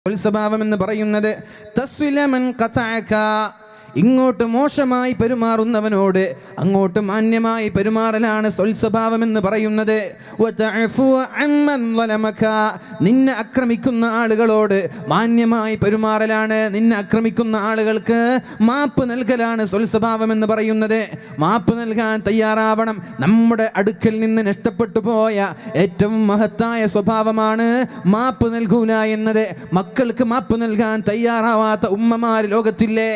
സ്വഭാവം എന്ന് പറയുന്നത് തസ്വിലമൻ ഖതഅക, ഇങ്ങോട്ട് മോശമായി പെരുമാറുന്നവനോട് അങ്ങോട്ട് മാന്യമായി പെരുമാറലാണ് സ്വഭാവം എന്ന് പറയുന്നത്. നിന്നെ ആക്രമിക്കുന്ന ആളുകളോട് മാന്യമായി പെരുമാറലാണ്, നിന്നെ ആക്രമിക്കുന്ന ആളുകൾക്ക് മാപ്പ് നൽകലാണ് സ്വഭാവം എന്ന് പറയുന്നത്. മാപ്പ് നൽകാൻ തയ്യാറാവണം. നമ്മുടെ അടുക്കൽ നിന്ന് നഷ്ടപ്പെട്ടു പോയ ഏറ്റവും മഹത്തായ സ്വഭാവമാണ് മാപ്പ് നൽകൂല എന്നത്. മക്കൾക്ക് മാപ്പ് നൽകാൻ തയ്യാറാവാത്ത ഉമ്മമാർ ലോകത്തില്ലേ?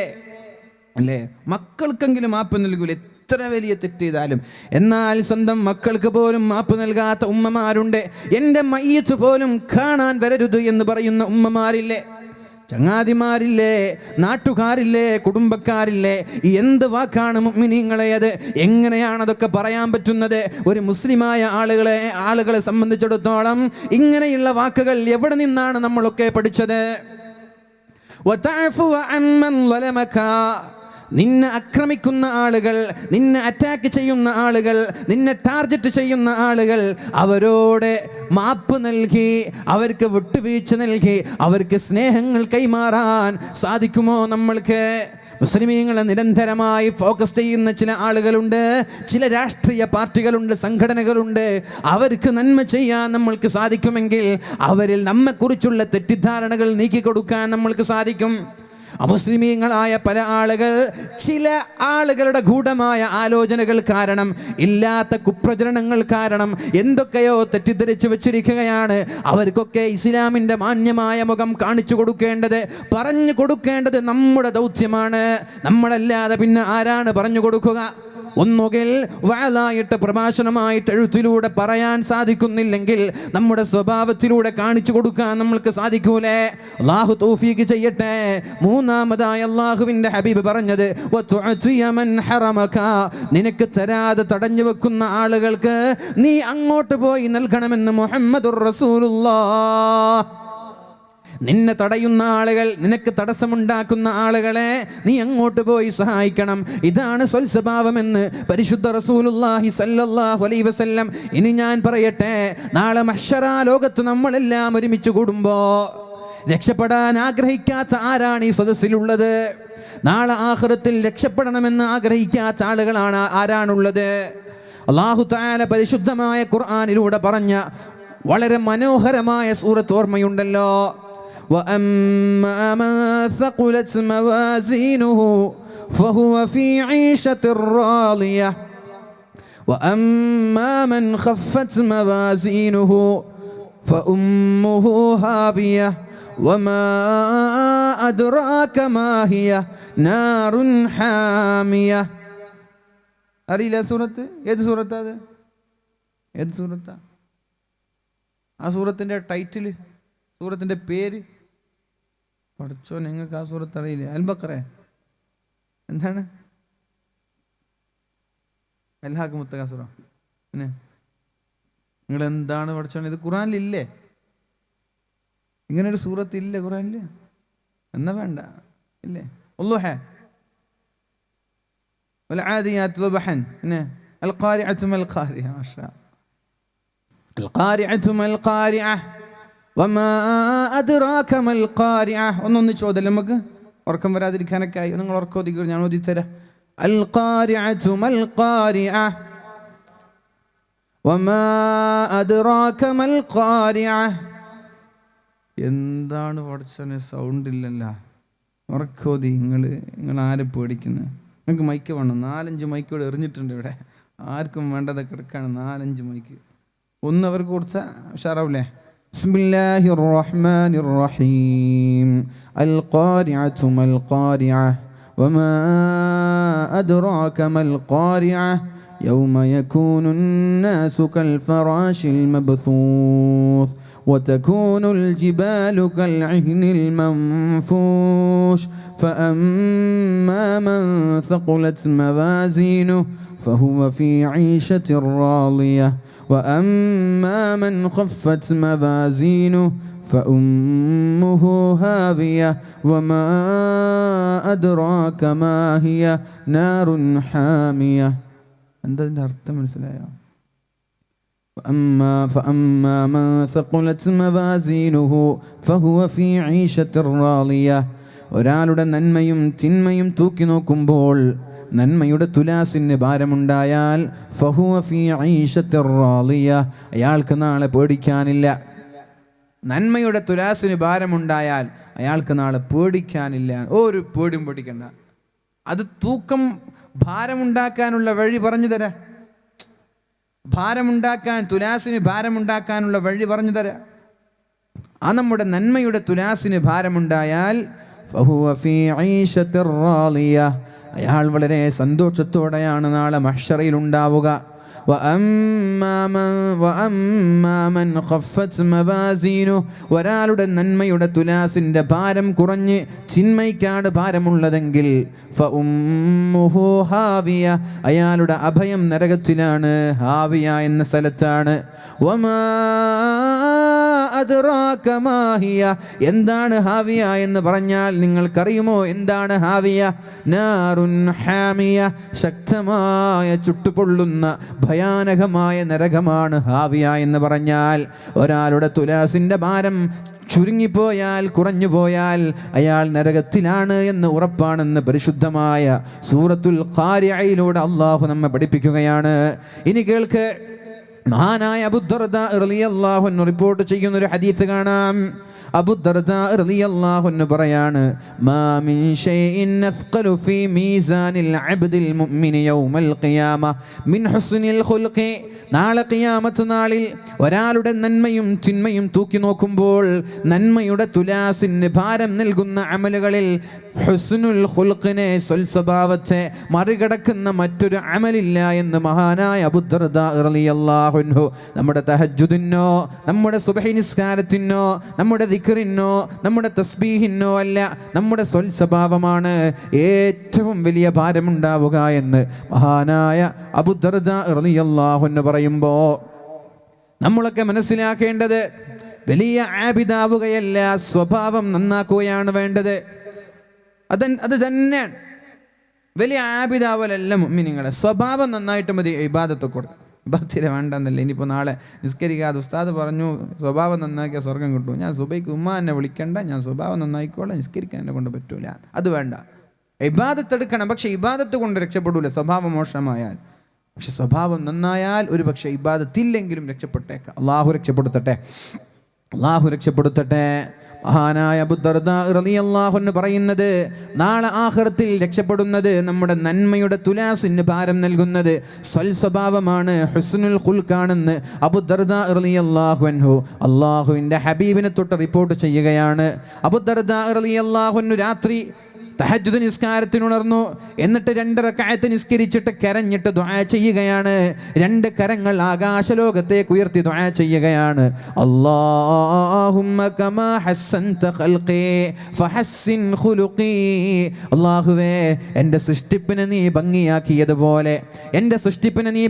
അല്ലേ? മക്കൾക്കെങ്കിലും മാപ്പ് നൽകൂല, എത്ര വലിയ തെറ്റ് ചെയ്താലും. എന്നാൽ സ്വന്തം മക്കൾക്ക് പോലും മാപ്പ് നൽകാത്ത ഉമ്മമാരുണ്ട്. എൻ്റെ മയ്യത്ത് പോലും കാണാൻ വരരുത് എന്ന് പറയുന്ന ഉമ്മമാരില്ലേ? ചങ്ങാതിമാരില്ലേ? നാട്ടുകാരില്ലേ? കുടുംബക്കാരില്ലേ? എന്ത് വാക്കാണ് മുഅ്മിനീങ്ങളെ അത്? എങ്ങനെയാണതൊക്കെ പറയാൻ പറ്റുന്നത്? ഒരു മുസ്ലിമായ ആളുകളെ സംബന്ധിച്ചിടത്തോളം ഇങ്ങനെയുള്ള വാക്കുകൾ എവിടെ നിന്നാണ് നമ്മളൊക്കെ പഠിച്ചത്? നിന്നെ ആക്രമിക്കുന്ന ആളുകൾ, നിന്നെ അറ്റാക്ക് ചെയ്യുന്ന ആളുകൾ, നിന്നെ ടാർഗറ്റ് ചെയ്യുന്ന ആളുകൾ, അവരോട് മാപ്പ് നൽകി, അവർക്ക് വിട്ടുവീഴ്ച നൽകി, അവർക്ക് സ്നേഹങ്ങൾ കൈമാറാൻ സാധിക്കുമോ നമ്മൾക്ക്? മുസ്ലിമീങ്ങളെ നിരന്തരമായി ഫോക്കസ് ചെയ്യുന്ന ചില ആളുകളുണ്ട്, ചില രാഷ്ട്രീയ പാർട്ടികളുണ്ട്, സംഘടനകളുണ്ട്. അവർക്ക് നന്മ ചെയ്യാൻ നമ്മൾക്ക് സാധിക്കുമെങ്കിൽ അവരിൽ നമ്മെക്കുറിച്ചുള്ള തെറ്റിദ്ധാരണകൾ നീക്കിക്കൊടുക്കാൻ നമ്മൾക്ക് സാധിക്കും. അമുസ്ലിമീങ്ങളായ പല ആളുകൾ ചില ആളുകളുടെ ഗൂഢമായ ആലോചനകൾ കാരണം, ഇല്ലാത്ത കുപ്രചരണങ്ങൾ കാരണം എന്തൊക്കെയോ തെറ്റിദ്ധരിച്ച് വെച്ചിരിക്കുകയാണ്. അവർക്കൊക്കെ ഇസ്ലാമിൻ്റെ മാന്യമായ മുഖം കാണിച്ചു കൊടുക്കേണ്ടത്, പറഞ്ഞു കൊടുക്കേണ്ടത് നമ്മുടെ ദൗത്യമാണ്. നമ്മളല്ലാതെ പിന്നെ ആരാണ് പറഞ്ഞു കൊടുക്കുക? ഒന്നുകിൽ വഅലായിട്ട്, പ്രഭാഷണമായിട്ട്, എഴുത്തിലൂടെ പറയാൻ സാധിക്കുന്നില്ലെങ്കിൽ നമ്മുടെ സ്വഭാവത്തിലൂടെ കാണിച്ചു കൊടുക്കാൻ നമ്മൾക്ക് സാധിക്കൂലേ? അല്ലാഹു തൗഫീഖ് ചെയ്യട്ടെ. മൂന്നാമതായി അല്ലാഹുവിൻ്റെ ഹബീബ് പറഞ്ഞത് നിനക്ക് തരാതെ തടഞ്ഞു വെക്കുന്ന ആളുകൾക്ക് നീ അങ്ങോട്ട് പോയി നൽകണമെന്ന് മുഹമ്മദുർ റസൂലുള്ളാഹ്. നിന്നെ തടയുന്ന ആളുകൾ, നിനക്ക് തടസ്സമുണ്ടാക്കുന്ന ആളുകളെ നീ അങ്ങോട്ട് പോയി സഹായിക്കണം. ഇതാണ് സ്വഭാവമെന്ന് പരിശുദ്ധ റസൂലുള്ളാഹി സ്വല്ലല്ലാഹു അലൈഹി വസല്ലം. ഇനി ഞാൻ പറയട്ടെ, നാളെ മഹ്ശറ ലോകത്ത് നമ്മളെല്ലാം ഒരുമിച്ച് കൂടുമ്പോൾ രക്ഷപ്പെടാൻ ആഗ്രഹിക്കാത്ത ആരാണ് ഈ സദസ്സിലുള്ളത്? നാളെ ആഖിറത്തിൽ രക്ഷപ്പെടണമെന്ന് ആഗ്രഹിക്കാത്ത ആളുകളാണ് ആരാണുള്ളത്? അല്ലാഹു തആല പരിശുദ്ധമായ ഖുർആനിലൂടെ പറഞ്ഞ വളരെ മനോഹരമായ സൂറത്ത് ഓർമ്മയുണ്ടല്ലോ. وَأَمَّا مَنْ ثَقُلَتْ مَوَازِينُهُ فَهُوَ فِي عِيشَةٍ رَاضِيَةٍ وَأَمَّا مَنْ خَفَّتْ مَوَازِينُهُ فَأُمُّهُ هَاوِيَةٌ وَمَا أَدْرَاكَ مَا هِيَ نَارٌ حَامِيَةٌ. അറിയില്ല സൂറത്ത്? ഏത് സൂറത്താ അത്? ഏത് സൂറത്താ? ആ സൂറത്തിൻ്റെ ടൈറ്റിൽ, സൂറത്തിൻ്റെ പേര് പഠിച്ചോ? നിങ്ങൾക്ക് ആ സൂറത്ത് അറിയില്ലേ? അൽ ബഖറ എന്താണ്? അൽഹാഖ് മുത്തകാസുറ. പിന്നെ നിങ്ങൾ എന്താണ് പഠിച്ചോ? ഇത് ഖുറാനിലില്ലേ? ഇങ്ങനൊരു സൂറത്ത് ഇല്ലേ ഖുറാനിൽ? എന്നാ വേണ്ട, ഇല്ലേ? വല്ളുഹ വൽആദിയാത് ളബഹൻ, പിന്നെ അൽ ഖാരിഅതു മൽ ഖാരിഅ. മാഷാ അൽ ഖാരിഅതു മൽ ഖാരിഅ വമാ അദ്റാക മൽ ഖാരിഅ. ഒന്നൊന്ന് ചോദ്യം നമുക്ക് ഉറക്കം വരാതിരിക്കാനൊക്കെ ആയി. നിങ്ങൾ ഉറക്കം ഒതുക്കി, ഞാൻ ഓതിത്തരാം. അൽ ഖാരിഅതു മൽ ഖാരിഅ വമാ അദ്റാക മൽ ഖാരിഅ. എന്താണ് പഠിച്ചോനെ? സൗണ്ട് ഇല്ലല്ലോ. ഉറക്കോതി. നിങ്ങൾ ആരെ പേടിക്കുന്നത്? നിങ്ങൾക്ക് മൈക്ക് വേണം. 4-5 മൈക്ക് ഇവിടെ എറിഞ്ഞിട്ടുണ്ട്. ഇവിടെ ആർക്കും വേണ്ടതൊക്കെ എടുക്കാണ്. 4-5 മൈക്ക്. ഒന്ന് അവർക്ക് കൊടുത്താൽ ഉഷാറാവില്ലേ? ബിസ്മില്ലാഹിർ റഹ്മാനിർ റഹീം. അൽ ഖാരിഅതു മൽ ഖാരിഅ വമാ അദ്റാക മൽ ഖാരിഅ യൗമ യകൂനു الناس كالفراش المبثوث وتكون الجبال كالعهن المنفوش فأما من ثقلت موازينه فهو في عيشة راضية وأما من خفت موازينه فأمه هاوية وما أدراك ما هي نار حامية. എന്താ ഇതിൻ്റെ അർത്ഥം മനസ്സിലായോ? فأما من ثقلت موازينه فهو في عيشة راضية. ഒരാളുടെ നന്മയും തിന്മയും തൂക്കി നോക്കുമ്പോൾ നന്മയുടെ തുലാസിന് ഭാരമുണ്ടായാൽ ഫഹുവ ഫീ ഐശത്തിർ റാളിയ, അയാൾക്ക് നാളെ പേടിക്കാനില്ല. നന്മയുടെ തുലാസിന് ഭാരമുണ്ടായാൽ അയാൾക്ക് നാളെ പേടിക്കാനില്ല, ഒരു പേടിയും പേടിക്കണ്ട. അത് തൂക്കം ഭാരമുണ്ടാക്കാനുള്ള വഴി പറഞ്ഞു തരാം. ഭാരമുണ്ടാക്കാൻ, തുലാസിന് ഭാരമുണ്ടാക്കാനുള്ള വഴി പറഞ്ഞു തരാം. ആ നമ്മുടെ നന്മയുടെ തുലാസിന് ഭാരമുണ്ടായാൽ ഫഹുവ ഫീ ഐശത്തിർ റാളിയ, അയാൾ വളരെ സന്തോഷത്തോടെയാണ് നാളെ മഹ്ശറയിൽ ഉണ്ടാവുക. ഒരാളുടെ നന്മയുടെ തുലാസിന്റെ ഭാരം കുറഞ്ഞ് ചിന്മയ്ക്കാട് ഭാരമുള്ളതെങ്കിൽ അയാളുടെ അഭയം നരകത്തിലാണ്, ഹാവിയ എന്ന സ്ഥലത്താണ്. എന്താണ് ഹാവിയ എന്ന് പറഞ്ഞാൽ നിങ്ങൾക്കറിയുമോ? എന്താണ് ഹാവിയ? നാറുൻ ഹാമിയ, ശക്തമായ ചുട്ടുപൊള്ളുന്ന ഭയാനകമായ നരകമാണ് ഹാവിയ എന്ന് പറഞ്ഞാൽ. ഒരാളുടെ തുലാസിന്റെ ഭാരം ചുരുങ്ങിപ്പോയാൽ, കുറഞ്ഞു പോയാൽ അയാൾ നരകത്തിലാണ് എന്ന് ഉറപ്പാണെന്ന് പരിശുദ്ധമായ സൂറത്തുൽ ഖാരിഅയിലൂടെ അള്ളാഹു നമ്മെ പഠിപ്പിക്കുകയാണ്. ഇനി കേൾക്ക്, മഹാനായ അബൂദർദാ റളിയല്ലാഹു അൻഹു റിപ്പോർട്ട് ചെയ്യുന്ന ഒരു ഹദീസ് കാണാം. അബൂദർദാ റളിയല്ലാഹു അൻഹു പറയാണ്, മാ മിൻ ഷൈഇൻ അസ്ഖലു ഫീ മീസാനിൽ അബ്ദിൽ മുഅ്മിനി യൗമൽ ഖിയാമ മിൻ ഹുസ്നിൽ ഖുൽഖി. നാളെ ഖിയാമത്ത് നാളിൽ ഒരാളുടെ നന്മയും ചിന്മയും തൂക്കി നോക്കുമ്പോൾ നന്മയുടെ തുലാസിന് ഭാരം നൽകുന്ന അമലുകളിൽ ഹുസ്നുൽ ഖുൽഖിനെ, സ്വൽസ്വഭാവത്തെ മറികടക്കുന്ന മറ്റൊരു അമലില്ല എന്ന് മഹാനായ അബൂദർദാ റളിയല്ലാഹു അൻഹു. നമ്മുടെ തഹജ്ജുദിനോ, നമ്മുടെ സുബ്ഹി നിസ്കാരത്തിനോ, നമ്മുടെ ദിക്റിനോ, നമ്മുടെ തസ്ബീഹിനോ അല്ല, നമ്മുടെ സ്വൽസ്വഭാവമാണ് ഏറ്റവും വലിയ ഭാരമുണ്ടാവുക എന്ന് മഹാനായ അബൂദർദാ റളിയല്ലാഹു അൻഹു പറയുമ്പോൾ നമ്മളൊക്കെ മനസ്സിലാക്കേണ്ടത് വലിയ ആബിദാവുകയല്ല, സ്വഭാവം നന്നാക്കുകയാണ് വേണ്ടത്. അത് തന്നെയാണ്. വലിയ ആബിദാവലല്ല മുഅ്മിനീങ്ങളെ, സ്വഭാവം നന്നായിട്ട് മതി. ഇബാദത്ത് കൊടുക്കും, ഇബാദത്തിലെ വേണ്ടെന്നല്ല. ഇനിയിപ്പോൾ നാളെ നിസ്കരിക്കാതെ ഉസ്താദ് പറഞ്ഞു സ്വഭാവം നന്നാക്കിയ സ്വർഗം കിട്ടും, ഞാൻ സുബൈക്ക് ഉമ്മ എന്നെ വിളിക്കണ്ട, ഞാൻ സ്വഭാവം നന്നായിക്കോളാം, നിസ്കരിക്കാൻ എന്നെ കൊണ്ട് പറ്റൂല, അത് വേണ്ട. ഇബാദത്ത് എടുക്കണം, പക്ഷെ ഇബാദത്ത് കൊണ്ട് രക്ഷപ്പെടൂല സ്വഭാവം മോശമായാൽ. പക്ഷെ സ്വഭാവം നന്നായാൽ ഒരു പക്ഷേ ഇബാദത്തില്ലെങ്കിലും രക്ഷപ്പെട്ടേക്കാം. അള്ളാഹു രക്ഷപ്പെടുത്തട്ടെ, അള്ളാഹു രക്ഷപ്പെടുത്തട്ടെ. മഹാനായ അബൂദർദാ റളിയല്ലാഹു അൻഹു പറയുന്നത്, നാളെ ആഖിറത്തിൽ രക്ഷപ്പെടുന്നത് നമ്മുടെ നന്മയുടെ തുലാസിന് ഭാരം നൽകുന്നത് സ്വൽസ്വഭാവമാണ്, ഹുസ്നുൽ ഖുൽഖാണെന്ന് അബൂദർദാ റളിയല്ലാഹു അൻഹു അള്ളാഹുവിൻ്റെ ഹബീബിനെ തൊട്ട് റിപ്പോർട്ട് ചെയ്യുകയാണ്. അബൂദർദാ റളിയല്ലാഹു അൻഹു രാത്രി തഹജ്ജുദ് നിസ്കാരത്തിനുണർന്നു. എന്നിട്ട് 2 റക്അത്ത് നിസ്കരിച്ചിട്ട് കരഞ്ഞിട്ട് ദുആ ചെയ്യുകയാണ്. 2 കരങ്ങൾ ആകാശലോകത്തേക്ക് ഉയർത്തി ദുആ ചെയ്യുകയാണ്. അല്ലാഹുമ്മ കമാ ഹസ്സൻത ഖൽഖി ഫഹസ്സിൻ ഖുലുഖി. അല്ലാഹുവേ, എൻ്റെ സൃഷ്ടിപ്പിനെ നീ ഭംഗിയാക്കിയതുപോലെ, എൻ്റെ സൃഷ്ടിപ്പിനെ നീ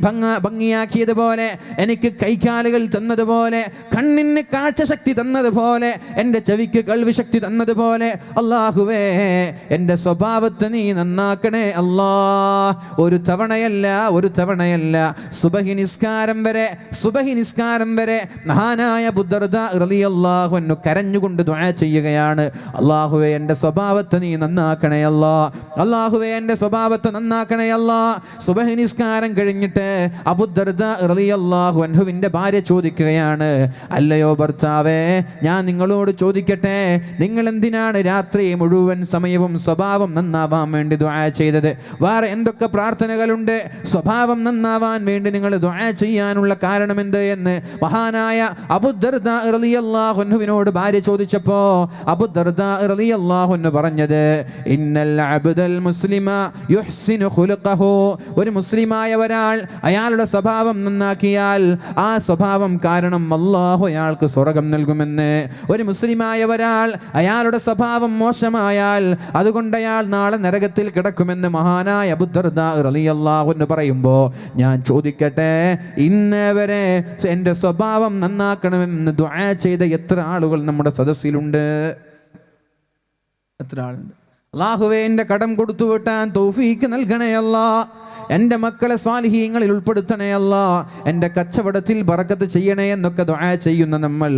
ഭംഗിയാക്കിയതുപോലെ, എനിക്ക് കൈകാലുകൾ തന്നതുപോലെ, കണ്ണിന് കാഴ്ചശക്തി തന്നതുപോലെ, എൻ്റെ ചെവിക്ക് കേൾവി ശക്തി തന്നതുപോലെ അല്ലാഹുവേ എൻ്റെ സ്വഭാവത്തെ നീ നന്നാക്കണേ അല്ലാ. ഒരു തവണയല്ല സുബഹി നിസ്കാരം വരെ മഹാനായ അബൂദർദാ റളിയല്ലാഹു അൻഹു കരഞ്ഞുകൊണ്ട് ദുആ ചെയ്യുകയാണ്. അല്ലാഹുവേ, എൻ്റെ സ്വഭാവത്തെ നീ നന്നാക്കണേ അല്ലാ, അല്ലാഹുവേ എൻ്റെ സ്വഭാവത്തെ നന്നാക്കണേ അല്ലാ. സുബഹി നിസ്കാരം കഴിഞ്ഞിട്ട് അബൂദർദാ റളിയല്ലാഹു അൻഹുവിൻ്റെ ഭാര്യ ചോദിക്കുകയാണ്, അല്ലയോ ഭർത്താവേ, ഞാൻ നിങ്ങളോട് ചോദിക്കട്ടെ, നിങ്ങൾ എന്തിനാണ് രാത്രി മുഴുവൻ സമയവും സ്വഭാവം നന്നാവാൻ വേണ്ടി ദുആ ചെയ്തത്? വേറെ എന്തൊക്കെ പ്രാർത്ഥനകളുണ്ട് സ്വഭാവം നന്നാവാൻ വേണ്ടി നിങ്ങൾ ദുആ ചെയ്യാനുള്ള കാരണം എന്ത് എന്ന് മഹാനായ അബൂദർദാ റളിയല്ലാഹു അൻഹുവിനോട് ഭാര്യ ചോദിച്ചപ്പോ അബൂദർദാ റളിയല്ലാഹു അൻഹു പറഞ്ഞത്, ഇന്നൽ അബ്ദൽ മുസ്ലിമ യുഹ്സിനു ഖുലുഖഹു. ഒരു മുസ്ലിമായ ഒരാൾ അയാളുടെ സ്വഭാവം നന്നാക്കിയാൽ ആ സ്വഭാവം കാരണം അല്ലാഹു അയാൾക്ക് സ്വർഗ്ഗം നൽകുമെന്ന്. ഒരു മുസ്ലിമായ ഒരാൾ അയാളുടെ സ്വഭാവം മോശമായാൽ അതുകൊണ്ട് അയാൾ നാളെ നരകത്തിൽ കിടക്കുമെന്ന് മഹാനായ അബൂദർദാ റളിയല്ലാഹു അൻഹു പറയുമ്പോൾ ഞാൻ ചോദിക്കട്ടെ, ഇന്നേവരെ എൻ്റെ സ്വഭാവം നന്നാക്കണമെന്ന് ദുആ ചെയ്ത എത്ര ആളുകൾ നമ്മുടെ സദസ്സിലുണ്ട്? എത്ര ആളുണ്ട്? അല്ലാഹുവേ, എൻ്റെ കടം കൊടുത്തു വിട്ടാൻ തൗഫീക്ക് നൽകണേ അല്ലാ, എൻ്റെ മക്കളെ സ്വാലിഹീങ്ങളിൽ ഉൾപ്പെടുത്തണേ അല്ലാ, എൻ്റെ കച്ചവടത്തിൽ ബറക്കത്ത് ചെയ്യണേ എന്നൊക്കെ ദുആ ചെയ്യുന്ന നമ്മൾ,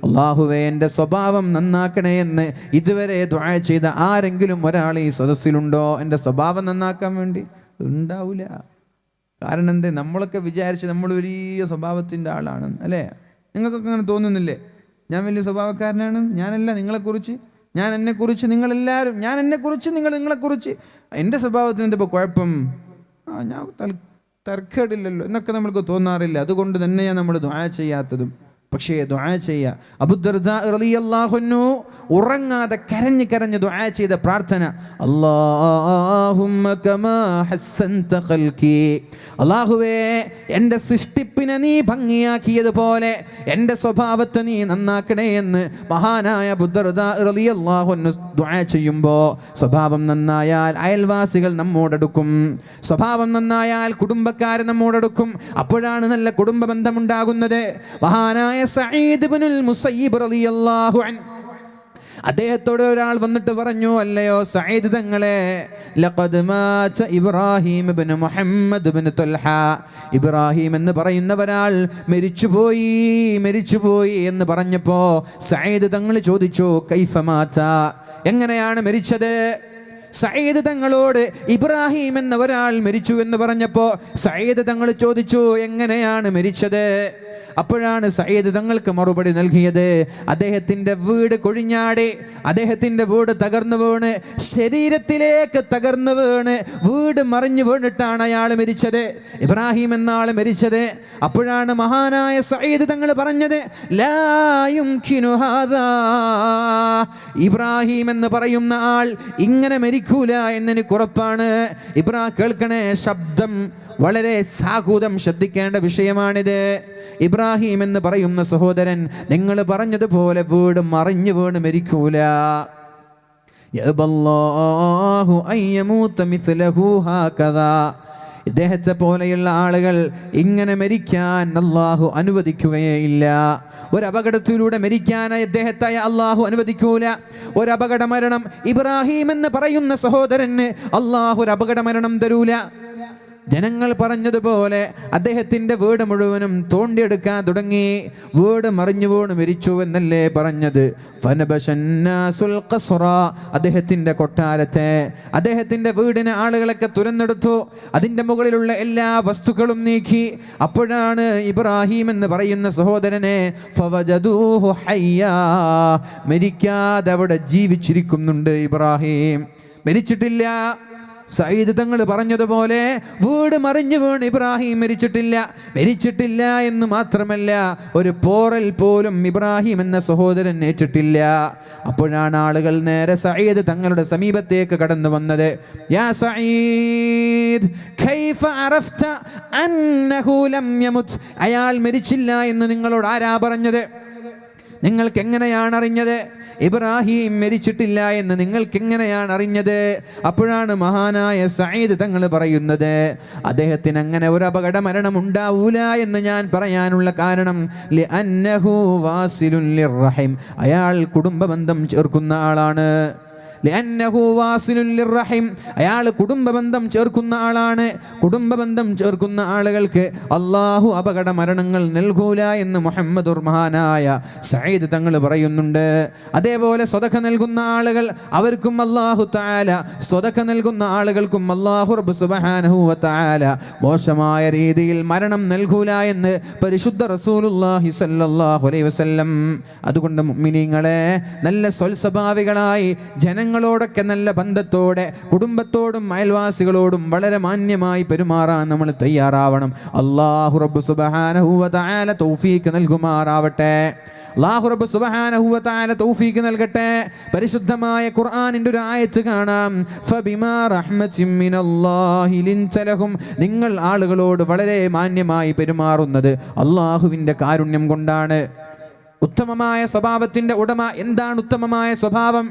അല്ലാഹുവേ എൻ്റെ സ്വഭാവം നന്നാക്കണേ എന്ന് ഇതുവരെ ദുആ ചെയ്ത ആരെങ്കിലും ഒരാൾ ഈ സദസ്സിലുണ്ടോ? എൻ്റെ സ്വഭാവം നന്നാക്കാൻ വേണ്ടി ഉണ്ടാവില്ല. കാരണം എന്തേ, നമ്മളൊക്കെ വിചാരിച്ച് നമ്മൾ വലിയ സ്വഭാവത്തിൻ്റെ ആളാണ് അല്ലേ? നിങ്ങൾക്കൊക്കെ അങ്ങനെ തോന്നുന്നില്ലേ? ഞാൻ വലിയ സ്വഭാവക്കാരനാണ്. ഞാനല്ല, നിങ്ങളെക്കുറിച്ച്, ഞാൻ എന്നെക്കുറിച്ച്, നിങ്ങളെല്ലാവരും, ഞാൻ എന്നെക്കുറിച്ച്, നിങ്ങളെക്കുറിച്ച്, എൻ്റെ സ്വഭാവത്തിന് എന്താ ഇപ്പോൾ കുഴപ്പം? ഞാൻ തർക്കേടില്ലല്ലോ എന്നൊക്കെ നമ്മൾക്ക് തോന്നാറില്ല. അതുകൊണ്ട് തന്നെയാണ് നമ്മൾ ദുആ ചെയ്യാത്തതും. പക്ഷേ ദുആ ചെയ്യുക. അബൂദർദാ റളിയല്ലാഹു അൻഹു ഉറങ്ങാതെ കരഞ്ഞ് ദുആ ചെയ്ത പ്രാർത്ഥന, അല്ലാഹുമ്മ കമാ ഹസ്സൻത ഖൽഖി, അല്ലാഹുവേ എൻ്റെ സൃഷ്ടിപ്പിനെ നീ ഭംഗിയാക്കിയതുപോലെ എൻ്റെ സ്വഭാവത്തെ നീ നന്നാക്കണേ എന്ന് മഹാനായ അബൂദർദാ റളിയല്ലാഹു അൻഹു ദുആ ചെയ്യുമ്പോൾ, സ്വഭാവം നന്നായാൽ അയൽവാസികൾ നമ്മോടടുക്കും, സ്വഭാവം നന്നായാൽ കുടുംബക്കാർ നമ്മോടടുക്കും. അപ്പോഴാണ് നല്ല കുടുംബ ബന്ധമുണ്ടാകുന്നത്. മഹാനായ സഈദ് ഇബ്നുൽ മുസയ്യിബ് റളിയല്ലാഹു അൻഹു, അദ്ദേഹത്തോട് ഒരാൾ വന്നിട്ട് പറഞ്ഞു, അല്ലയോ സഈദ് തങ്ങളെ, ലഖദ് മാത ഇബ്രാഹിം ഇബ്നു മുഹമ്മദ് ഇബ്നു തുൽഹ, ഇബ്രാഹിം എന്ന് പറയുന്ന ഒരാൾ മരിച്ചുപോയി എന്ന് പറഞ്ഞപ്പോൾ സഈദ് തങ്ങൾ ചോദിച്ചു, കൈഫ മാത, എങ്ങനെയാണ് മരിച്ചത്? സഈദ് തങ്ങളോട് ഇബ്രാഹിം എന്ന ഒരാൾ മരിച്ചു എന്ന് പറഞ്ഞപ്പോൾ സഈദ് തങ്ങൾ ചോദിച്ചു, എങ്ങനെയാണ് മരിച്ചത്? അപ്പോഴാണ് സഈദ് തങ്ങൾക്ക് മറുപടി നൽകിയത്, അദ്ദേഹത്തിൻ്റെ വീട് കൊഴിഞ്ഞാടി, അദ്ദേഹത്തിൻ്റെ വീട് തകർന്നു വീണ്, ശരീരത്തിലേക്ക് തകർന്നു വീണ്, വീട് മറിഞ്ഞു വീണിട്ടാണ് അയാൾ മരിച്ചത്, ഇബ്രാഹിം എന്ന ആൾ മരിച്ചത്. അപ്പോഴാണ് മഹാനായ സഈദ് തങ്ങൾ പറഞ്ഞത്, ലാ യുംകിനു ഹാദാ, ഇബ്രാഹിം എന്ന് പറയുന്ന ആൾ ഇങ്ങനെ മരിക്കൂല എന്നെനിക്ക് ഉറപ്പാണ്. കേൾക്കണേ, ശബ്ദം വളരെ സാഹൂതം ശ്രദ്ധിക്കേണ്ട വിഷയമാണിത്. ഇബ്രാഹിം എന്ന് പറയുന്ന സഹോദരൻ നിങ്ങൾ പറഞ്ഞതുപോലെ വീട് മറിഞ്ഞു വീണ് മരിക്കൂല. ഇദ്ദേഹത്തെ പോലെയുള്ള ആളുകൾ ഇങ്ങനെ മരിക്കാൻ അല്ലാഹു അനുവദിക്കുകയേ ഇല്ല. ഒരു അപകടത്തിലൂടെ മരിക്കാനായി ഇദ്ദേഹത്തെ അല്ലാഹു അനുവദിക്കൂല. ഒരു അപകട മരണം ഇബ്രാഹിം എന്ന് പറയുന്ന സഹോദരന് അല്ലാഹു ഒരു അപകട മരണം തരൂല. ജനങ്ങൾ പറഞ്ഞതുപോലെ അദ്ദേഹത്തിൻ്റെ വീട് മുഴുവനും തോണ്ടിയെടുക്കാൻ തുടങ്ങി. വീട് മറിഞ്ഞു വീണ് മരിച്ചു എന്നല്ലേ പറഞ്ഞത്? അദ്ദേഹത്തിൻ്റെ കൊട്ടാരത്തെ, അദ്ദേഹത്തിൻ്റെ വീടിന് ആളുകളൊക്കെ തുരന്നെടുത്തു. അതിൻ്റെ മുകളിലുള്ള എല്ലാ വസ്തുക്കളും നീക്കി. അപ്പോഴാണ് ഇബ്രാഹിം എന്ന് പറയുന്ന സഹോദരനെ മരിക്കാതെ അവിടെ ജീവിച്ചിരിക്കുന്നുണ്ട്. ഇബ്രാഹിം മരിച്ചിട്ടില്ല. സഈദ് തങ്ങൾ പറഞ്ഞതുപോലെ വീട് മറിഞ്ഞു വീണ് ഇബ്രാഹിം മരിച്ചിട്ടില്ല എന്ന് മാത്രമല്ല, ഒരു പോറൽ പോലും ഇബ്രാഹിം എന്ന സഹോദരൻ ഏറ്റിട്ടില്ല. അപ്പോഴാണ് ആളുകൾ നേരെ സഈദ് തങ്ങളുടെ സമീപത്തേക്ക് കടന്നു വന്നത്. യാ സഈദ്, കൈഫ അറഫ്ത അന്നഹു ലം യമുത്, അയാൾ മരിച്ചില്ല എന്ന് നിങ്ങളോട് ആരാ പറഞ്ഞത്? നിങ്ങൾക്ക് എങ്ങനെയാണ് അറിഞ്ഞത്? ഇബ്രാഹിം മരിച്ചിട്ടില്ല എന്ന് നിങ്ങൾക്ക് എങ്ങനെയാണ് അറിഞ്ഞത്? അപ്പോഴാണ് മഹാനായ സഈദ് തങ്ങൾ പറയുന്നത്, അദ്ദേഹത്തിന് അങ്ങനെ ഒരു അപകട മരണം ഉണ്ടാവൂല എന്ന് ഞാൻ പറയാനുള്ള കാരണം, ലിഅന്നഹു വാസിലുൻ ലിർറഹിം, അയാൾ കുടുംബബന്ധം ചേർക്കുന്ന ആളാണ്. അയാൾ കുടുംബബന്ധം ചേർക്കുന്ന ആളാണ്. കുടുംബബന്ധം ചേർക്കുന്ന ആളുകൾക്ക് അല്ലാഹു അപകട മരണങ്ങൾ നൽകൂല എന്ന് മുഹമ്മദുർ മഹാനായ സഈദ് തങ്ങൾ പറയുന്നുണ്ട്. അതേപോലെ സ്വതഖ നൽകുന്ന ആളുകൾ, അവർക്കും അല്ലാഹു തആല, സ്വതഖ നൽകുന്ന ആളുകൾക്കും അല്ലാഹു റബ്ബ് സുബ്ഹാനഹു വ തആല മോശമായ രീതിയിൽ മരണം നൽകൂല എന്ന് പരിശുദ്ധ റസൂലുള്ളാഹി സ്വല്ലല്ലാഹു അലൈഹി വസല്ലം. അതുകൊണ്ട് മുഅ്മിനീങ്ങളെ, നല്ല സ്വൽസ്വഭാവികളായി ജനങ്ങളോടൊക്കെ നല്ല ബന്ധത്തോടെ, കുടുംബത്തോടും അയൽവാസികളോടും വളരെ മാന്യമായി പെരുമാറാൻ നമ്മൾ തയ്യാറാവണം. അല്ലാഹു റബ്ബ് സുബ്ഹാനഹു വ തആല തൗഫീഖ് നൽകുമാറാവട്ടെ. അല്ലാഹു റബ്ബ് സുബ്ഹാനഹു വ തആല തൗഫീഖ് നൽകട്ടെ. പരിശുദ്ധമായ ഖുർആനിന്റെ ഒരു ആയത്ത് കാണാം, ഫബിമാ റഹ്മത്തിൻ മിനല്ലാഹി ലിൻത ലഹും, നിങ്ങൾ ആളുകളോട് വളരെ മാന്യമായി പെരുമാറുന്നത് അല്ലാഹുവിൻ്റെ കാരുണ്യം കൊണ്ടാണ്. ഉത്തമമായ സ്വഭാവത്തിന്റെ ഉടമ. എന്താണ് ഉത്തമമായ സ്വഭാവം?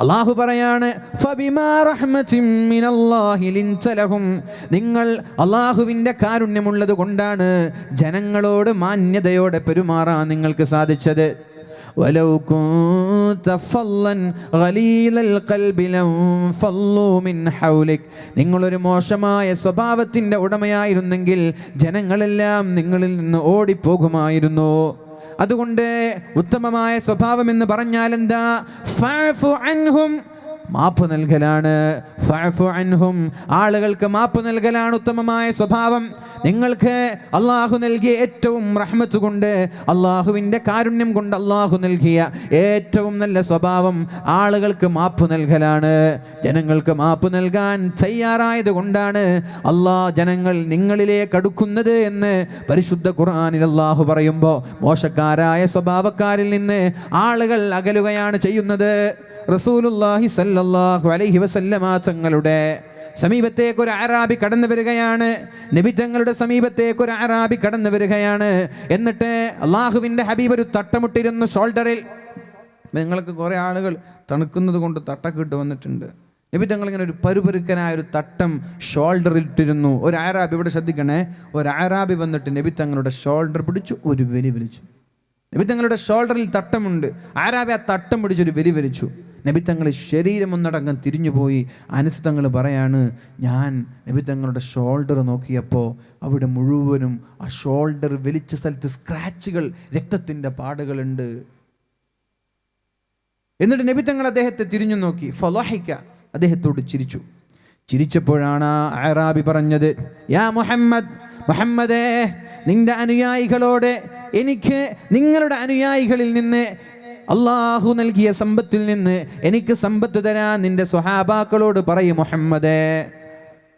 അല്ലാഹു പറയാണ്, ഫബിമാ റഹ്മത്തിൻ മിനല്ലാഹി ലിൻത ലഹും, നിങ്ങൾ അല്ലാഹുവിൻ്റെ കാരുണ്യമുള്ളത് കൊണ്ടാണ് ജനങ്ങളോട് മാന്യതയോടെ പെരുമാറാൻ നിങ്ങൾക്ക് സാധിച്ചത്. വലൗ കുൻത ഫല്ലൻ ഗലീലൽ ഖൽബി ലൻഫല്ലൂ മിൻ ഹൗലിക്. നിങ്ങളൊരു മോശമായ സ്വഭാവത്തിൻ്റെ ഉടമയായിരുന്നെങ്കിൽ ജനങ്ങളെല്ലാം നിങ്ങളിൽ നിന്ന് ഓടിപ്പോകുമായിരുന്നു. അതുകൊണ്ട് ഉത്തമമായ സ്വഭാവം എന്ന് പറഞ്ഞാൽ എന്താ? ഫഅഫു അൻഹും, മാപ്പ് നൽകലാണ്. ഫഅഫു അൻഹും, ആളുകൾക്ക് മാപ്പ് നൽകലാണ് ഉത്തമമായ സ്വഭാവം. നിങ്ങൾക്ക് അള്ളാഹു നൽകിയ ഏറ്റവും റഹ്മത്ത് കൊണ്ട്, അള്ളാഹുവിൻ്റെ കാരുണ്യം കൊണ്ട് അള്ളാഹു നൽകിയ ഏറ്റവും നല്ല സ്വഭാവം ആളുകൾക്ക് മാപ്പ് നൽകലാണ്. ജനങ്ങൾക്ക് മാപ്പ് നൽകാൻ തയ്യാറായത് കൊണ്ടാണ് ജനങ്ങൾ നിങ്ങളിലേക്ക് അടുക്കുന്നത് എന്ന് പരിശുദ്ധ ഖുർആനിൽ അള്ളാഹു പറയുമ്പോൾ മോശക്കാരായ സ്വഭാവക്കാരിൽ നിന്ന് ആളുകൾ അകലുകയാണ് ചെയ്യുന്നത്. റസൂലുള്ളാഹി സ്വല്ലല്ലാഹു അലൈഹി വസല്ലമ തങ്ങളുടെ സമീപത്തേക്ക് ഒരു അറാബി കടന്നു വരികയാണ്. നബി തങ്ങളുടെ സമീപത്തേക്ക് ഒരു അറാബി കടന്നു വരികയാണ്. എന്നിട്ട് അള്ളാഹുവിൻ്റെ ഹബീബ് ഒരു തട്ടമുട്ടിരുന്നു ഷോൾഡറിൽ. നിങ്ങൾക്ക് കുറേ ആളുകൾ തണുക്കുന്നത് കൊണ്ട് തട്ടൊക്കെ ഇട്ട് വന്നിട്ടുണ്ട്. നബി തങ്ങൾ ഇങ്ങനെ ഒരു പരുപരുക്കനായ ഒരു തട്ടം ഷോൾഡറിൽ ഇട്ടിരുന്നു. ഒരു അറാബി, ഇവിടെ ശ്രദ്ധിക്കണേ, ഒരു അറാബി വന്നിട്ട് നബി തങ്ങളുടെ ഷോൾഡർ പിടിച്ചു, ഒരു വെലി വലിച്ചു. നബി തങ്ങളുടെ ഷോൾഡറിൽ തട്ടമുണ്ട്. അറാബി ആ തട്ടം പിടിച്ചൊരു വെലി വലിച്ചു. നബി തങ്ങൾ ശരീരം ഒന്നടങ്കം തിരിഞ്ഞുപോയി. അനസ് തങ്ങൾ പറയാണ്, ഞാൻ നബി തങ്ങളുടെ ഷോൾഡർ നോക്കിയപ്പോൾ അവിടെ മുഴുവനും ആ ഷോൾഡർ വലിച്ച സ്ഥലത്ത് സ്ക്രാച്ചുകൾ, രക്തത്തിൻ്റെ പാടുകളുണ്ട്. എന്നിട്ട് നബി തങ്ങൾ അദ്ദേഹത്തെ തിരിഞ്ഞു നോക്കി. ഫളഹിക, അദ്ദേഹത്തോട് ചിരിച്ചു. ചിരിച്ചപ്പോഴാണ് ആ അറാബി പറഞ്ഞത്, യാ മുഹമ്മദ്, മുഹമ്മദേ, നിന്റെ അനുയായികളോട് എനിക്ക് നിങ്ങളുടെ അനുയായികളിൽ നിന്ന് അള്ളാഹു നൽകിയ സമ്പത്തിൽ നിന്ന് എനിക്ക് സമ്പത്ത് തരാൻ നിന്റെ സ്വഹാബാക്കളോട് പറയും. മുഹമ്മദേ,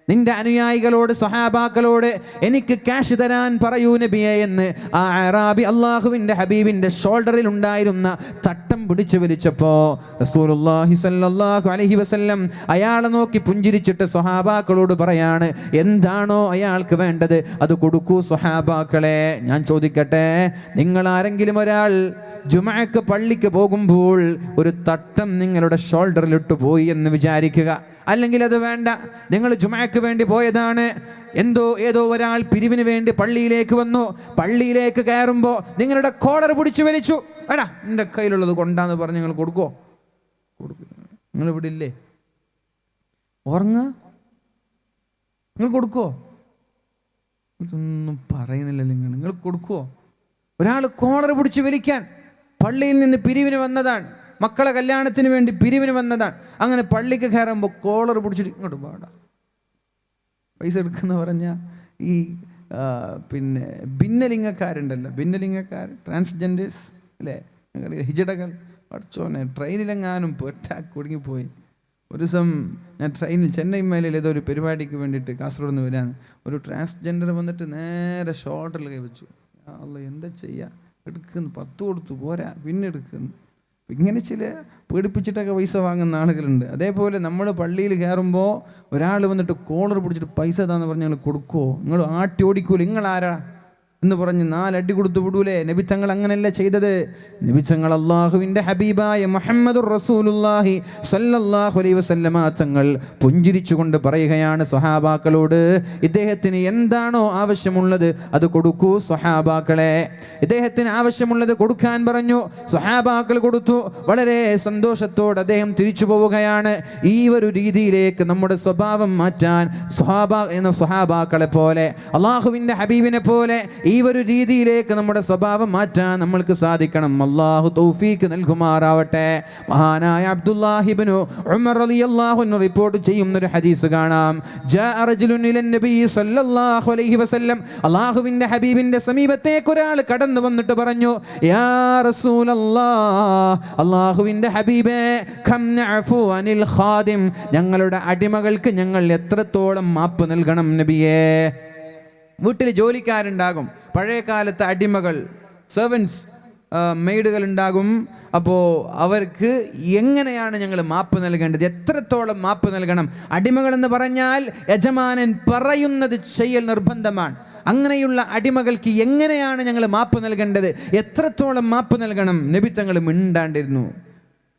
നിന്റെ അനുയായികളോട്, സ്വഹാബാക്കളോട് എനിക്ക് ക്യാഷ് തരാൻ പറയൂ നബിയെ എന്ന് ആ അറാബി അള്ളാഹുവിൻ്റെ ഹബീബിൻ്റെ ഷോൾഡറിൽ ഉണ്ടായിരുന്ന തട്ടം പിടിച്ചു വലിച്ചപ്പോൾ റസൂലുള്ളാഹി സ്വല്ലല്ലാഹു അലൈഹി വസല്ലം അയാളെ നോക്കി പുഞ്ചിരിച്ചിട്ട് സ്വഹാബാക്കളോട് പറയാണ്, എന്താണോ അയാൾക്ക് വേണ്ടത് അത് കൊടുക്കൂ സ്വഹാബാക്കളെ. ഞാൻ ചോദിക്കട്ടെ, നിങ്ങൾ ആരെങ്കിലും ഒരാൾ ജുമഅക്ക് പള്ളിക്ക് പോകുമ്പോൾ ഒരു തട്ടം നിങ്ങളുടെ ഷോൾഡറിലിട്ട് പോയി എന്ന് വിചാരിക്കുക. അല്ലെങ്കിൽ അത് വേണ്ട, നിങ്ങൾ ജുമഅക്ക് വേണ്ടി പോയതാണ്, ഏതോ ഒരാൾ പിരിവിന് വേണ്ടി പള്ളിയിലേക്ക് വന്നു. പള്ളിയിലേക്ക് കയറുമ്പോൾ നിങ്ങളുടെ കോളർ പിടിച്ചു വലിച്ചു. എടാ, എൻ്റെ കയ്യിലുള്ളത് കൊണ്ടാന്ന് പറഞ്ഞ് നിങ്ങൾ കൊടുക്കുമോ? നിങ്ങൾ ഇവിടെ ഇല്ലേ? ഉറങ്ങ, നിങ്ങൾ കൊടുക്കുമോ? ഇതൊന്നും പറയുന്നില്ല. നിങ്ങൾ കൊടുക്കുമോ? ഒരാൾ കോളർ പിടിച്ച് വലിക്കാൻ പള്ളിയിൽ നിന്ന് പിരിവിന് വന്നതാണ്, മക്കളെ കല്യാണത്തിന് വേണ്ടി പിരിവിന് വന്നതാണ്. അങ്ങനെ പള്ളിക്ക് കയറുമ്പോൾ കോളർ പിടിച്ചിട്ട് ഇങ്ങോട്ട് പാടാം. പൈസ എടുക്കുന്ന പറഞ്ഞാൽ ഈ പിന്നെ ഭിന്നലിംഗക്കാരുണ്ടല്ലോ, ഭിന്നലിംഗക്കാർ, ട്രാൻസ്ജെൻഡേഴ്സ് അല്ലേ, ഹിജടകൾ. പഠിച്ചോനെ, ട്രെയിനിലെങ്ങാനും കുടുങ്ങിപ്പോയി. ഒരു ദിവസം ഞാൻ ട്രെയിനിൽ ചെന്നൈ മേലയിൽ ഏതോ ഒരു പരിപാടിക്ക് വേണ്ടിയിട്ട് കാസർഗോഡ് നിന്ന് വരാൻ ഒരു ട്രാൻസ്ജെൻഡർ വന്നിട്ട് നേരെ ഷോൾഡറിൽ കൈ വെച്ചു. എന്താ ചെയ്യുക, എടുക്കുന്നു, 10 കൊടുത്തു, പോരാ, പിന്നെ എടുക്കുന്നു. ഇങ്ങനെ ചില പേടിപ്പിച്ചിട്ടൊക്കെ പൈസ വാങ്ങുന്ന ആളുകളുണ്ട്. അതേപോലെ നമ്മൾ പള്ളിയിൽ കയറുമ്പോൾ ഒരാൾ വന്നിട്ട് കോളർ പിടിച്ചിട്ട് പൈസ താന്ന് പറഞ്ഞ് ഞങ്ങൾ കൊടുക്കുമോ? നിങ്ങൾ ആട്ടി ഓടിക്കൂല, നിങ്ങളാരാ എന്ന് പറഞ്ഞ് 4 അടി കൊടുത്തു വിടൂലേ? നബി തങ്ങൾ അങ്ങനെയല്ല ചെയ്തത്. നബി തങ്ങൾ അള്ളാഹുവിൻ്റെ ഹബീബായ മുഹമ്മദുർ റസൂലുള്ളാഹി സ്വല്ലല്ലാഹു അലൈഹി വസല്ലമ തങ്ങൾ പുഞ്ചിരിച്ചുകൊണ്ട് പറയുകയാണ് സ്വഹാബാക്കളോട്, ഇദ്ദേഹത്തിന് എന്താണോ ആവശ്യമുള്ളത് അത് കൊടുക്കൂ സ്വഹാബാക്കളെ. ഇദ്ദേഹത്തിന് ആവശ്യമുള്ളത് കൊടുക്കാൻ പറഞ്ഞു. സ്വഹാബാക്കൾ കൊടുത്തു. വളരെ സന്തോഷത്തോടെ അദ്ദേഹം തിരിച്ചു പോവുകയാണ്. ഈ ഒരു രീതിയിലേക്ക് നമ്മുടെ സ്വഭാവം മാറ്റാൻ സ്വഹാബാക്കളെ പോലെ, അള്ളാഹുവിൻ്റെ ഹബീബിനെ പോലെ ഈ ഒരു രീതിയിലേക്ക് നമ്മുടെ സ്വഭാവം മാറ്റാൻ നമ്മൾക്ക് സാധിക്കണം. അല്ലാഹു തൗഫീഖ് നൽകുമാറാവട്ടെ. മഹാനായ അബ്ദുല്ലാഹി ഇബ്നു ഉമർ റളിയല്ലാഹു അൻഹു റിപ്പോർട്ട് ചെയ്യുന്ന ഒരു ഹദീസ് കാണാം. ജാഅ റജുലുൻ ഇലൻ നബി സല്ലല്ലാഹു അലൈഹി വസല്ലം, അല്ലാഹുവിൻ്റെ ഹബീബിൻ്റെ സമീപത്തേക്ക് ഒരാൾ കടന്നു വന്നിട്ട് പറഞ്ഞു, യാ റസൂലല്ലാഹ്, അല്ലാഹുവിൻ്റെ ഹബീബേ, കം നഅഫു അനിൽ ഖാദിം, ഞങ്ങളുടെ അടിമകൾക്ക് ഞങ്ങൾ എത്രത്തോളം മാപ്പ് നൽകണം നബിയേ? വീട്ടിൽ ജോലിക്കാരുണ്ടാകും, പഴയ കാലത്തെ അടിമകൾ, സെർവൻസ്, മെയ്ഡുകൾ ഉണ്ടാകും. അപ്പോൾ അവർക്ക് എങ്ങനെയാണ് ഞങ്ങൾ മാപ്പ് നൽകേണ്ടത്? എത്രത്തോളം മാപ്പ് നൽകണം? അടിമകളെന്ന് പറഞ്ഞാൽ യജമാനൻ പറയുന്നത് ചെയ്യൽ നിർബന്ധമാണ്. അങ്ങനെയുള്ള അടിമകൾക്ക് എങ്ങനെയാണ് ഞങ്ങൾ മാപ്പ് നൽകേണ്ടത്? എത്രത്തോളം മാപ്പ് നൽകണം? നബി തങ്ങൾ മിണ്ടാണ്ടിരുന്നു.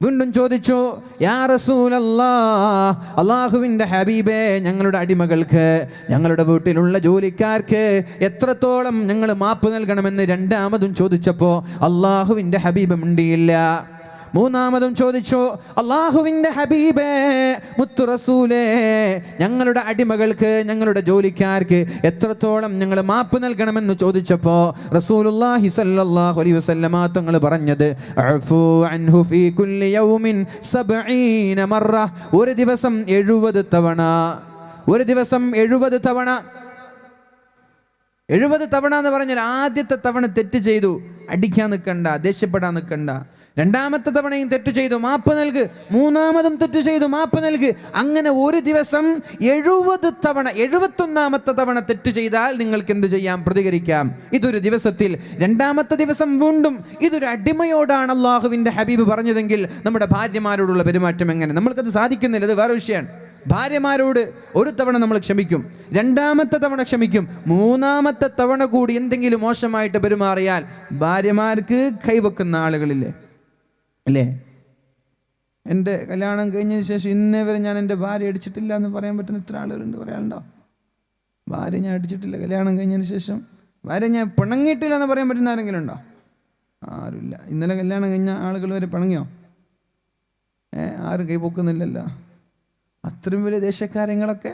വീണ്ടും ചോദിച്ചു, യാ റസൂലല്ലാഹ്, അല്ലാഹുവിൻ്റെ ഹബീബേ, ഞങ്ങളുടെ അടിമകൾക്ക്, ഞങ്ങളുടെ വീട്ടിലുള്ള ജോലിക്കാർക്ക് എത്രത്തോളം ഞങ്ങൾ മാപ്പ് നൽകണമെന്ന് രണ്ടാമതും ചോദിച്ചപ്പോൾ അല്ലാഹുവിൻ്റെ ഹബീബ് മിണ്ടിയില്ല. മൂന്നാമതും ചോദിച്ചു, അല്ലാഹുവിൻ്റെ ഹബീബേ, മുത്തു റസൂലേ, ഞങ്ങളുടെ അടിമകൾക്ക്, ഞങ്ങളുടെ ജോലിക്കാർക്ക് എത്രത്തോളം ഞങ്ങൾ മാപ്പ് നൽകണമെന്ന് ചോദിച്ചപ്പോൾ റസൂലുള്ളാഹി സ്വല്ലല്ലാഹു അലൈഹി വസല്ലമ തങ്ങൾ പറഞ്ഞത്, അഫൂ അൻഹു ഫീ കുല്ലി യൗമിൻ 70 മറ, ഒരു ദിവസം 70 തവണ. ഒരു ദിവസം 70 തവണ. 70 തവണ എന്ന് പറഞ്ഞാൽ ആദ്യത്തെ തവണ തെറ്റ് ചെയ്തു, അടിക്കാൻ നിൽക്കണ്ട, ദേഷ്യപ്പെടാൻ നിൽക്കണ്ട. രണ്ടാമത്തെ തവണയും തെറ്റ് ചെയ്തു, മാപ്പ് നൽക്. മൂന്നാമതും തെറ്റ് ചെയ്തു, മാപ്പ് നൽക്. അങ്ങനെ ഒരു ദിവസം 70 തവണ. 71ാമത്തെ തവണ തെറ്റ് ചെയ്താൽ നിങ്ങൾക്ക് എന്ത് ചെയ്യാം? പ്രതികരിക്കാം. ഇതൊരു ദിവസത്തിൽ. രണ്ടാമത്തെ ദിവസം വീണ്ടും. ഇതൊരു അടിമയോടാണ് അല്ലാഹുവിൻ്റെ ഹബീബ് പറഞ്ഞതെങ്കിൽ നമ്മുടെ ഭാര്യമാരോടുള്ള പെരുമാറ്റം എങ്ങനെ? നമ്മൾക്കത് സാധിക്കുന്നില്ല, അത് വേറെ വിഷയമാണ്. ഭാര്യമാരോട് ഒരു തവണ നമ്മൾ ക്ഷമിക്കും, രണ്ടാമത്തെ തവണ ക്ഷമിക്കും, മൂന്നാമത്തെ തവണ കൂടി എന്തെങ്കിലും മോശമായിട്ട് പെരുമാറിയാൽ ഭാര്യമാർക്ക് കൈവെക്കുന്ന ആളുകളില്ലേ, അല്ലേ? എൻ്റെ കല്യാണം കഴിഞ്ഞതിന് ശേഷം ഇന്നേ വരെ ഞാൻ എൻ്റെ ഭാര്യ അടിച്ചിട്ടില്ല എന്ന് പറയാൻ പറ്റുന്ന ഇത്ര ആളുകളുണ്ട്. പറയാനുണ്ടോ? ഭാര്യ ഞാൻ അടിച്ചിട്ടില്ല കല്യാണം കഴിഞ്ഞതിന് ശേഷം, ഭാര്യ ഞാൻ പിണങ്ങിയിട്ടില്ല എന്ന് പറയാൻ പറ്റുന്ന ആരെങ്കിലും ഉണ്ടോ? ആരുമില്ല. ഇന്നലെ കല്യാണം കഴിഞ്ഞ ആളുകൾ വരെ പിണങ്ങിയോ? ആരും കൈ പൊക്കുന്നില്ലല്ലോ. അത്രയും വലിയ ദേശക്കാര്യങ്ങളൊക്കെ.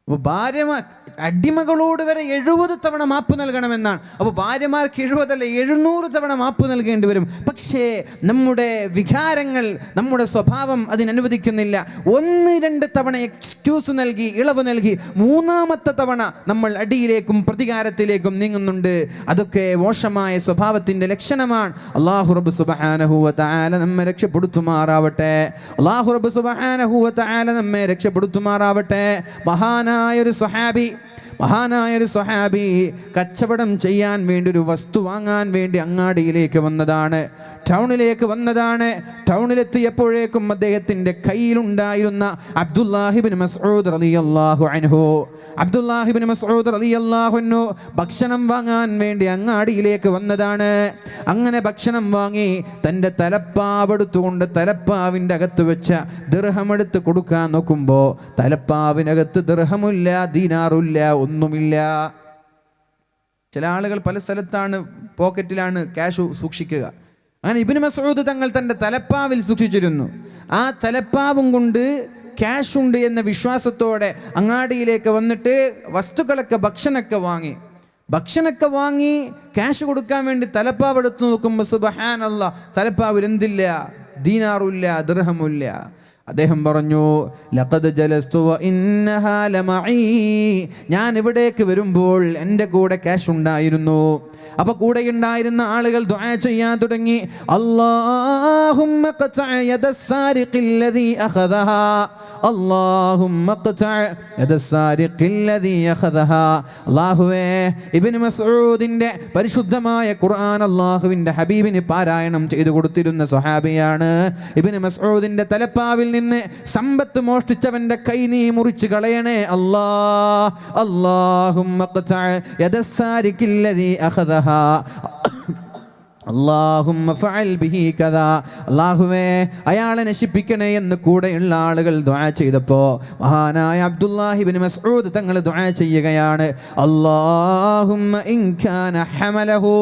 അപ്പോൾ ഭാര്യമാർ, അടിമകളോട് വരെ 70 തവണ മാപ്പ് നൽകണമെന്നാണ്. അപ്പോൾ ഭാര്യമാർക്ക് 70 അല്ല 700 തവണ മാപ്പ് നൽകേണ്ടി വരും. പക്ഷേ നമ്മുടെ വികാരങ്ങൾ, നമ്മുടെ സ്വഭാവം അതിനനുവദിക്കുന്നില്ല. 1-2 തവണ എക്സ്ക്യൂസ് നൽകി, ഇളവ് നൽകി, മൂന്നാമത്തെ തവണ നമ്മൾ അടിയിലേക്കും പ്രതികാരത്തിലേക്കും നീങ്ങുന്നുണ്ട്. അതൊക്കെ മോശമായ സ്വഭാവത്തിൻ്റെ ലക്ഷണമാണ്. അല്ലാഹു റബ്ബ് സുബ്ഹാനഹു വ തആല നമ്മെ രക്ഷപ്പെടുത്തുമാറാവട്ടെ. അല്ലാഹു റബ്ബ് സുബ്ഹാനഹു വ തആല നമ്മെ രക്ഷപ്പെടുത്തുമാറാവട്ടെ. മഹാനായൊരു സ്വഹാബി കച്ചവടം ചെയ്യാൻ വേണ്ടി, ഒരു വസ്തു വാങ്ങാൻ വേണ്ടി അങ്ങാടിയിലേക്ക് വന്നതാണ്, ടൗണിലേക്ക് വന്നതാണ്. ടൗണിലെത്തിയപ്പോഴേക്കും അദ്ദേഹത്തിൻ്റെ കയ്യിലുണ്ടായിരുന്ന അബ്ദുല്ലാഹിബ്നു മസ്ഊദ് റളിയല്ലാഹു അൻഹു, അബ്ദുല്ലാഹിബ്നു മസ്ഊദ് റളിയല്ലാഹു അൻഹു ഭക്ഷണം വാങ്ങാൻ വേണ്ടി അങ്ങാടിയിലേക്ക് വന്നതാണ്. അങ്ങനെ ഭക്ഷണം വാങ്ങി തൻ്റെ തലപ്പാവെടുത്തുകൊണ്ട് തലപ്പാവിൻ്റെ അകത്ത് വെച്ച ദിർഹമെടുത്ത് കൊടുക്കാൻ നോക്കുമ്പോൾ തലപ്പാവിനകത്ത് ദിർഹമില്ല, ദീനാറില്ല, ഒന്നുമില്ല. ചില ആളുകൾ പല സ്ഥലത്താണ് പോക്കറ്റിലാണ് ക്യാഷ് സൂക്ഷിക്കുക. അങ്ങനെ ഇബ്നു മസ്ഊദ് തങ്ങൾ തൻ്റെ തലപ്പാവിൽ സൂക്ഷിച്ചിരുന്നു. ആ തലപ്പാവും കൊണ്ട് ക്യാഷ് ഉണ്ട് എന്ന വിശ്വാസത്തോടെ അങ്ങാടിയിലേക്ക് വന്നിട്ട് വസ്തുക്കളൊക്കെ, ഭക്ഷണമൊക്കെ വാങ്ങി ക്യാഷ് കൊടുക്കാൻ വേണ്ടി തലപ്പാവ് എടുത്തു നോക്കുമ്പോൾ സുബ്ഹാനല്ലാഹ്, തലപ്പാവിൽ എന്തില്ല? ദീനാറുമില്ല, ദിർഹമില്ല. അദ്ദേഹം പറഞ്ഞു, ലഖദ് ജലസ്തു വ ഇന്നഹാ ലമഈ, ഞാൻ ഇവിടേക്ക് വരുമ്പോൾ എൻ്റെ കൂടെ ക്യാഷ് ഉണ്ടായിരുന്നു. അപ്പോൾ കൂടെ ഉണ്ടായിരുന്ന ആളുകൾ ദുആ ചെയ്യാൻ തുടങ്ങി. അല്ലാഹുമ്മ ഖത്അ യദസ്സാരിഖില്ലദീ അഖദഹാ, അല്ലാഹുമ്മ ഖത്അ യദസ്സാരിഖില്ലദീ അഖദഹാ. അല്ലാഹുവേ, ഇബ്നു മസ്ഊദിന്റെ പരിശുദ്ധമായ ഖുർആൻ അല്ലാഹുവിൻ്റെ ഹബീബിന് പാരായണം ചെയ്തു കൊടുത്തിരുന്ന സ്വഹാബിയാണ്. ഇബ്നു മസ്ഊദിന്റെ തലപ്പാവിൽ നിന്ന് സമ്പത്ത് മോഷ്ടിച്ചവന്റെ കൈ നീ മുറിച്ച് കളയണേ അല്ലാഹ്. അല്ലാഹുമ്മ ഖത്അ യദസ്സാരിഖില്ലദീ അഖദഹാ, അല്ലാഹുമ്മ ഫഅൽ ബിഹി കദാ. അല്ലാഹുവേ, അയാളെ നശിപ്പിക്കണേ എന്ന് കൂടെയുള്ള ആളുകൾ ദുആ ചെയ്തപ്പോൾ മഹാനായ അബ്ദുല്ലാഹി ഇബ്നു മസ്ഊദ് തങ്ങൾ ദുആ ചെയ്യുകയാണ്. അല്ലാഹുമ്മ ഇൻ കാന ഹമലഹു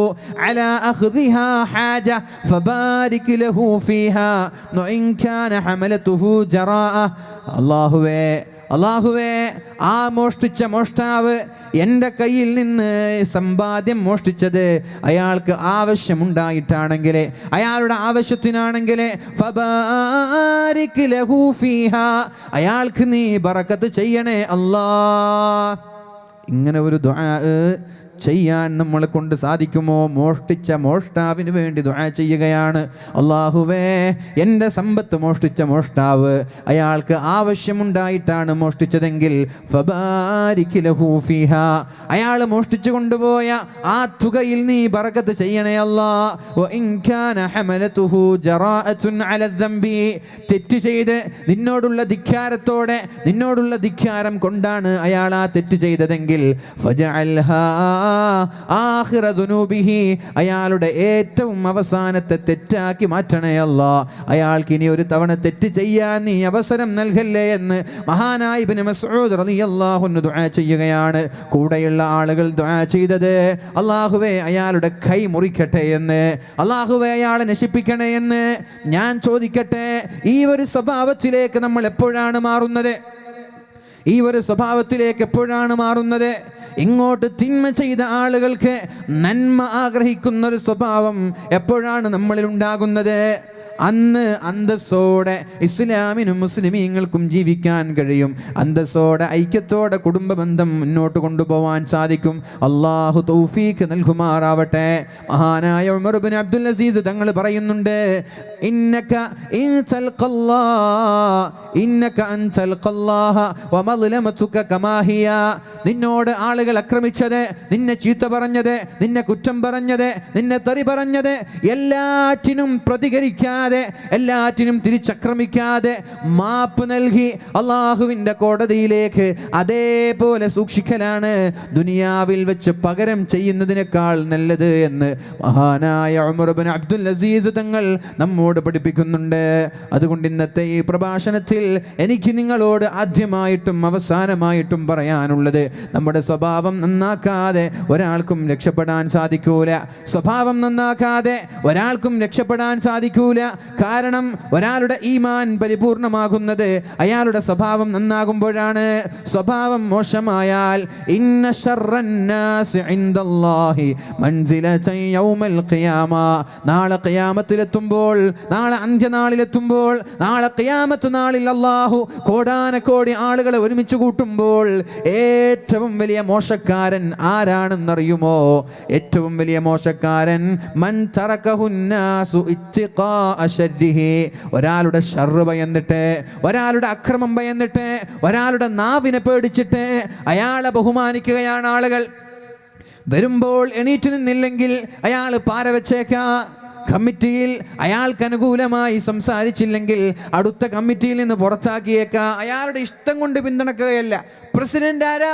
അലാ അഖ്ദിഹാ ഹാജ ഫബാരിക് ലഹു ഫീഹാ വ ഇൻ കാന ഹമലതുഹു ജറാഅ. അല്ലാഹുവേ, ആ മോഷ്ടിച്ച മോഷ്ടാവ് എൻ്റെ കയ്യിൽ നിന്ന് സമ്പാദ്യം മോഷ്ടിച്ചത് അയാൾക്ക് ആവശ്യമുണ്ടായിട്ടാണെങ്കിൽ, അയാളുടെ ആവശ്യത്തിനാണെങ്കിൽ ഫബാരിക് ലഹു ഫീഹാ, അയാൾക്ക് നീ ബറക്കത്ത് ചെയ്യണേ അല്ലാഹ്. ഇങ്ങനെ ഒരു ദുആ ചെയ്യാൻ നമ്മളെ കൊണ്ട് സാധിക്കുമോ? മോഷ്ടിച്ച മോഷ്ടാവിന് വേണ്ടി ദുആ ചെയ്യുകയാണ്. അല്ലാഹുവേ, എൻ്റെ സമ്പത്ത് മോഷ്ടിച്ച മോഷ്ടാവ് അയാൾക്ക് ആവശ്യമുണ്ടായിട്ടാണ് മോഷ്ടിച്ചതെങ്കിൽ ഫബാരിക് ലഹു ഫീഹാ, അയാൾ മോഷ്ടിച്ചു കൊണ്ടുപോയ ആ തുകയിൽ നീ ബറക്കത്ത് ചെയ്യണേ അല്ലാഹ്. വ ഇൻ കാന ഹമലതുഹു ജറാഅത്തുൻ അല ദംബി, തെറ്റ് ചെയ്ത് നിന്നോടുള്ള ധിക്കാരത്തോടെ, നിന്നോടുള്ള ധിക്കാരം കൊണ്ടാണ് അയാൾ ആ തെറ്റ് ചെയ്തതെങ്കിൽ ഫജഅൽഹാ ആഖിറ ദുനൂബിഹി, അയാളുടെ ഏറ്റവും അവസാനത്തെ തെറ്റാക്കി മാറ്റണേ അല്ലാ. അയാൾക്ക് ഇനി ഒരു തവണ തെറ്റ് ചെയ്യാൻ നീ അവസരം നൽകല്ലേ എന്ന് മഹാനായ ഇബ്നു മസ്ഊദ് റളിയല്ലാഹു അൻഹു ദുആ ചെയ്യുകയാണ്. കൂടെയുള്ള ആളുകൾ ദുആ ചെയ്തത്, അല്ലാഹുവേ അയാളുടെ കൈ മുറിക്കട്ടെ എന്ന്, അല്ലാഹുവേ അയാളെ നശിപ്പിക്കണേ എന്ന്. ഞാൻ ചോദിക്കട്ടെ, ഈ ഒരു സ്വഭാവത്തിലേക്ക് നമ്മൾ എപ്പോഴാണ് മാറുന്നത്? ഈ ഒരു സ്വഭാവത്തിലേക്ക് എപ്പോഴാണ് മാറുന്നത്? ഇങ്ങോട്ട് തിന്മ ചെയ്ത ആളുകൾക്ക് നന്മ ആഗ്രഹിക്കുന്ന ഒരു സ്വഭാവം എപ്പോഴാണ് നമ്മളിൽ ഉണ്ടാകുന്നത്? അന്ന് അന്തസ്സോടെ ഇസ്ലാമിനും മുസ്ലിമീങ്ങൾക്കും ജീവിക്കാൻ കഴിയും. അന്തസ്സോടെ ഐക്യത്തോടെ കുടുംബ ബന്ധം മുന്നോട്ട് കൊണ്ടുപോകാൻ സാധിക്കും. അള്ളാഹു തൗഫീഖ് നൽകുമാറാവട്ടെ. മഹാനായ ഉമർ ഇബ്നു അബ്ദുൽ അസീസ് തങ്ങൾ പറയുന്നുണ്ട്, ഇന്നക ഇൻ തൽഖല്ലാഹ വമദ്ലമതുക കമാ ഹിയ. നിന്നോട് ആളുകൾ ആക്രമിച്ചത്, നിന്നെ ചീത്ത പറഞ്ഞത്, നിന്നെ കുറ്റം പറഞ്ഞത്, നിന്നെ തെറി പറഞ്ഞത്, എല്ലാറ്റിനും പ്രതികരിക്കാൻ, എല്ലാറ്റിനും തിരിച്ചക്രമിക്കാതെ മാപ്പ് നൽകി അള്ളാഹുവിൻ്റെ കോടതിയിലേക്ക് അതേപോലെ സൂക്ഷിക്കലാണ് ദുനിയാവിൽ വെച്ച് പകരം ചെയ്യുന്നതിനേക്കാൾ നല്ലത് എന്ന് മഹാനായ ഉമർ ഇബ്നു അബ്ദുൽ അസീസ് തങ്ങൾ നമ്മോട് പഠിപ്പിക്കുന്നുണ്ട്. അതുകൊണ്ട് ഇന്നത്തെ ഈ പ്രഭാഷണത്തിൽ എനിക്ക് നിങ്ങളോട് ആദ്യമായിട്ടും അവസാനമായിട്ടും പറയാനുള്ളത്, നമ്മുടെ സ്വഭാവം നന്നാക്കാതെ ഒരാൾക്കും രക്ഷപ്പെടാൻ സാധിക്കൂല. സ്വഭാവം നന്നാക്കാതെ ഒരാൾക്കും രക്ഷപ്പെടാൻ സാധിക്കൂല. കാരണം ഒരാളുടെ ഈമാൻ പരിപൂർണമാകുന്നത് അയാളുടെ സ്വഭാവം നന്നാകുമ്പോഴാണ്. സ്വഭാവം മോശമായാൽ ഇന്ന ശർറന്നാസി ഇൻദല്ലാഹി മൻസിലതൻ യൗമൽ ഖിയാമ, നാളെ ഖിയാമത്തിലെത്തുമ്പോൾ, നാളെ അന്ത്യനാളിലെത്തുമ്പോൾ, നാളെ ഖിയാമത്ത് നാളിൽ അല്ലാഹു കോടാനക്കോടി ആളുകളെ ഒരുമിച്ച് കൂട്ടുമ്പോൾ ഏറ്റവും വലിയ മോശക്കാരൻ ആരാണെന്നറിയുമോ? ഏറ്റവും വലിയ മോശക്കാരൻ മൻ തറകഹുന്നാസു ഇത്തിഖാ അശദ്ദിഹി, ഒരാളുടെ ശർറ് ഭയന്നിട്ട്, ഒരാളുടെ അക്രമം ഭയന്നിട്ട്, ഒരാളുടെ നാവിനെ പേടിച്ചിട്ട് അയാളെ ബഹുമാനിക്കുകയാണ് ആളുകൾ. വരുമ്പോൾ എണീറ്റ് നിന്നില്ലെങ്കിൽ അയാൾ പാര വെച്ചേക്കാം. കമ്മിറ്റിയിൽ അയാൾക്ക് അനുകൂലമായി സംസാരിച്ചില്ലെങ്കിൽ അടുത്ത കമ്മിറ്റിയിൽ നിന്ന് പുറത്താക്കിയേക്കാം. അയാളുടെ ഇഷ്ടം കൊണ്ട് പിന്തുണക്കുകയല്ല. പ്രസിഡന്റ് ആരാ?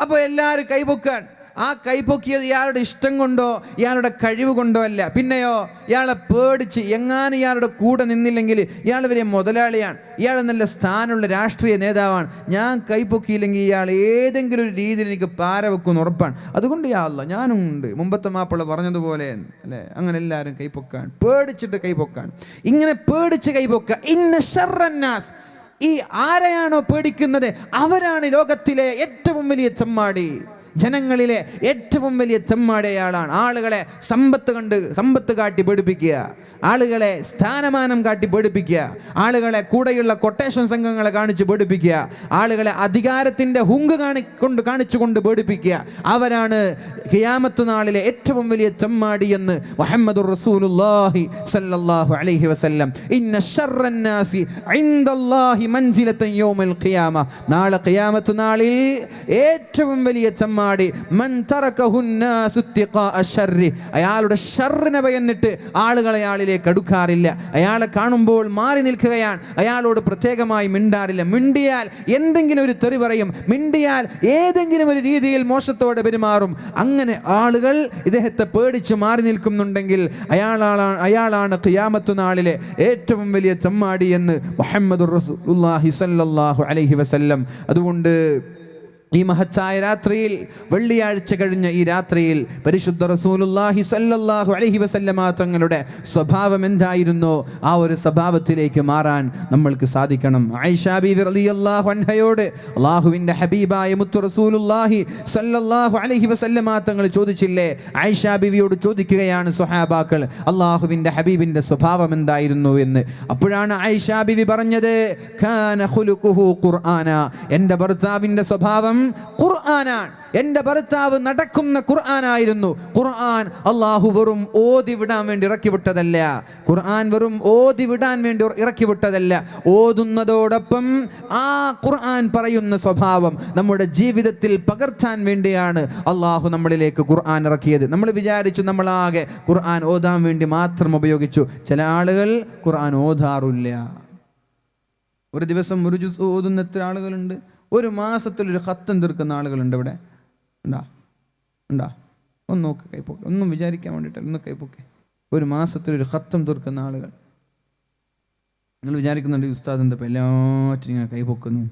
അപ്പോൾ എല്ലാവരും കൈപൊക്കാൻ. ആ കൈപൊക്കിയത് ഇയാളുടെ ഇഷ്ടം കൊണ്ടോ ഇയാളുടെ കഴിവ് കൊണ്ടോ അല്ല. പിന്നെയോ ഇയാളെ പേടിച്ച് എങ്ങാനും ഇയാളുടെ കൂടെ നിന്നില്ലെങ്കിൽ ഇയാൾ വലിയ മുതലാളിയാണ്, ഇയാൾ നല്ല സ്ഥാനമുള്ള രാഷ്ട്രീയ നേതാവാണ്, ഞാൻ കൈപൊക്കിയില്ലെങ്കിൽ ഇയാൾ ഏതെങ്കിലും ഒരു രീതിയിൽ എനിക്ക് പാര വെക്കുമെന്ന് ഉറപ്പാണ്. അതുകൊണ്ട് യാല്ല ഞാനും ഉണ്ട്, മുമ്പത്തെ മാപ്പിള പറഞ്ഞതുപോലെ അല്ലേ, അങ്ങനെ എല്ലാവരും കൈപൊക്കാൻ, പേടിച്ചിട്ട് കൈപൊക്കാൻ. ഇങ്ങനെ പേടിച്ച് കൈപൊക്കുക. ഇന്ന ശർറന്നാസ്, ഈ ആരെയാണോ പേടിക്കുന്നത് അവരാണ് ലോകത്തിലെ ഏറ്റവും വലിയ ചെമ്മാടി. ജനങ്ങളിലെ ഏറ്റവും വലിയ ചെമ്മാടയാളാണ്. ആളുകളെ സമ്പത്ത് കാട്ടി പേടിപ്പിക്കുക, ആളുകളെ സ്ഥാനമാനം കാട്ടി പേടിപ്പിക്കുക, ആളുകളെ കൂടെയുള്ള കൊട്ടേഷൻ സംഘങ്ങളെ കാണിച്ച് പേടിപ്പിക്കുക, ആളുകളെ അധികാരത്തിൻ്റെ ഹുങ്ക് കാണിച്ചുകൊണ്ട് പേടിപ്പിക്കുക. അവരാണ് ഖിയാമത്ത് നാളിലെ ഏറ്റവും വലിയ ചെമ്മാടി എന്ന് മുഹമ്മദുർ റസൂലുള്ളാഹി സ്വല്ലല്ലാഹു അലൈഹി വസല്ലം. ഇന്ന ശർറന്നാസി ഇൻദല്ലാഹി മൻസിലതൻ യൗമൽ ഖിയാമ, നാളെ ഖിയാമത്ത് നാളിൽ ഏറ്റവും വലിയ ചെമ്മാടി മൻ തറകഹുന്നാസു ഇത്തിഖാ അശ്ശർരി, അയാളുടെ ഷർറിനെ ഭയന്നിട്ട് ആളുകളെ അയാളിലേക്ക് അടുക്കാറില്ല. അയാളെ കാണുമ്പോൾ മാറി നിൽക്കുകയാണ്, അയാളോട് പ്രത്യേകമായി മിണ്ടാറില്ല. മിണ്ടിയാൽ എന്തെങ്കിലും ഒരു തെറി പറയും, മിണ്ടിയാൽ ഏതെങ്കിലും ഒരു രീതിയിൽ മോശത്തോടെ പെരുമാറും. അങ്ങനെ ആളുകൾ ഇദ്ദേഹത്തെ പേടിച്ച് മാറി നിൽക്കുന്നുണ്ടെങ്കിൽ അയാളാണ് ഖിയാമത്ത് നാളിലെ ഏറ്റവും വലിയ ചെമ്മാടി എന്ന് മുഹമ്മദുർ റസൂലുള്ളാഹി സ്വല്ലല്ലാഹു അലൈഹി വസല്ലം. അതുകൊണ്ട് ഈ മഹത്തായ രാത്രിയിൽ, വെള്ളിയാഴ്ച കഴിഞ്ഞ ഈ രാത്രിയിൽ പരിശുദ്ധ റസൂലുള്ളാഹി സ്വല്ലല്ലാഹു അലൈഹി വസല്ലമ തങ്ങളുടെ സ്വഭാവം എന്തായിരുന്നോ ആ ഒരു സ്വഭാവത്തിലേക്ക് മാറാൻ നമ്മൾക്ക് സാധിക്കണം. ആയിഷ ബീവി റളിയല്ലാഹു അൻഹയോട് അല്ലാഹുവിൻ്റെ ഹബീബായ മുത്തു റസൂലുള്ളാഹി സ്വല്ലല്ലാഹു അലൈഹി വസല്ലമ തങ്ങൾ ചോദിച്ചില്ലേ? ആയിഷ ബീവിയോട് ചോദിക്കുകയാണ് സ്വഹാബാക്കൾ, അല്ലാഹുവിൻ്റെ ഹബീബിൻ്റെ സ്വഭാവം എന്തായിരുന്നു എന്ന്. അപ്പോഴാണ് ആയിഷ ബീവി പറഞ്ഞത്, കാന ഖുലുഖുഹു ഖുർആന, എൻ്റെ ഭർത്താവിൻ്റെ സ്വഭാവം ഖുർആനാണ്, എൻ്റെ ഭർത്താവ് നടക്കുന്ന ഖുർആനായിരുന്നു. ഖുർആൻ അല്ലാഹു വെറും ഓതി വിടാൻ വേണ്ടി ഇറക്കി വിട്ടതല്ല. ഖുർആൻ വെറും ഓതി വിടാൻ വേണ്ടി ഇറക്കി വിട്ടതല്ല. ഓതുന്നതോടൊപ്പം ആ ഖുർആൻ പറയുന്ന സ്വഭാവം നമ്മുടെ ജീവിതത്തിൽ പകർത്താൻ വേണ്ടിയാണ് അല്ലാഹു നമ്മളിലേക്ക് ഖുർആൻ ഇറക്കിയത്. നമ്മൾ വിചാരിച്ചു നമ്മളാകെ ഖുർആൻ ഓതാൻ വേണ്ടി മാത്രം ഉപയോഗിച്ചു. ചില ആളുകൾ ഖുർആൻ ഓതാറില്ല. ഒരു ദിവസം ഒരു ജുസ് ഓതുന്ന എത്ര ആളുകളുണ്ട്? ഒരു മാസത്തിലൊരു ഖത്തം തീർക്കുന്ന ആളുകളുണ്ട് ഇവിടെ. ഉണ്ടാ ഉണ്ടാ? ഒന്ന് നോക്ക് കൈപ്പൊക്കെ, ഒന്നും വിചാരിക്കാൻ വേണ്ടിയിട്ടല്ല, ഒന്ന് കൈപ്പൊക്കെ. ഒരു മാസത്തിലൊരു ഖത്തം തീർക്കുന്ന ആളുകൾ നിങ്ങൾ വിചാരിക്കുന്നുണ്ട് ഉസ്താദ് എന്താ ഇപ്പം എല്ലാറ്റിനും ഇങ്ങനെ കൈപ്പൊക്കുന്നു?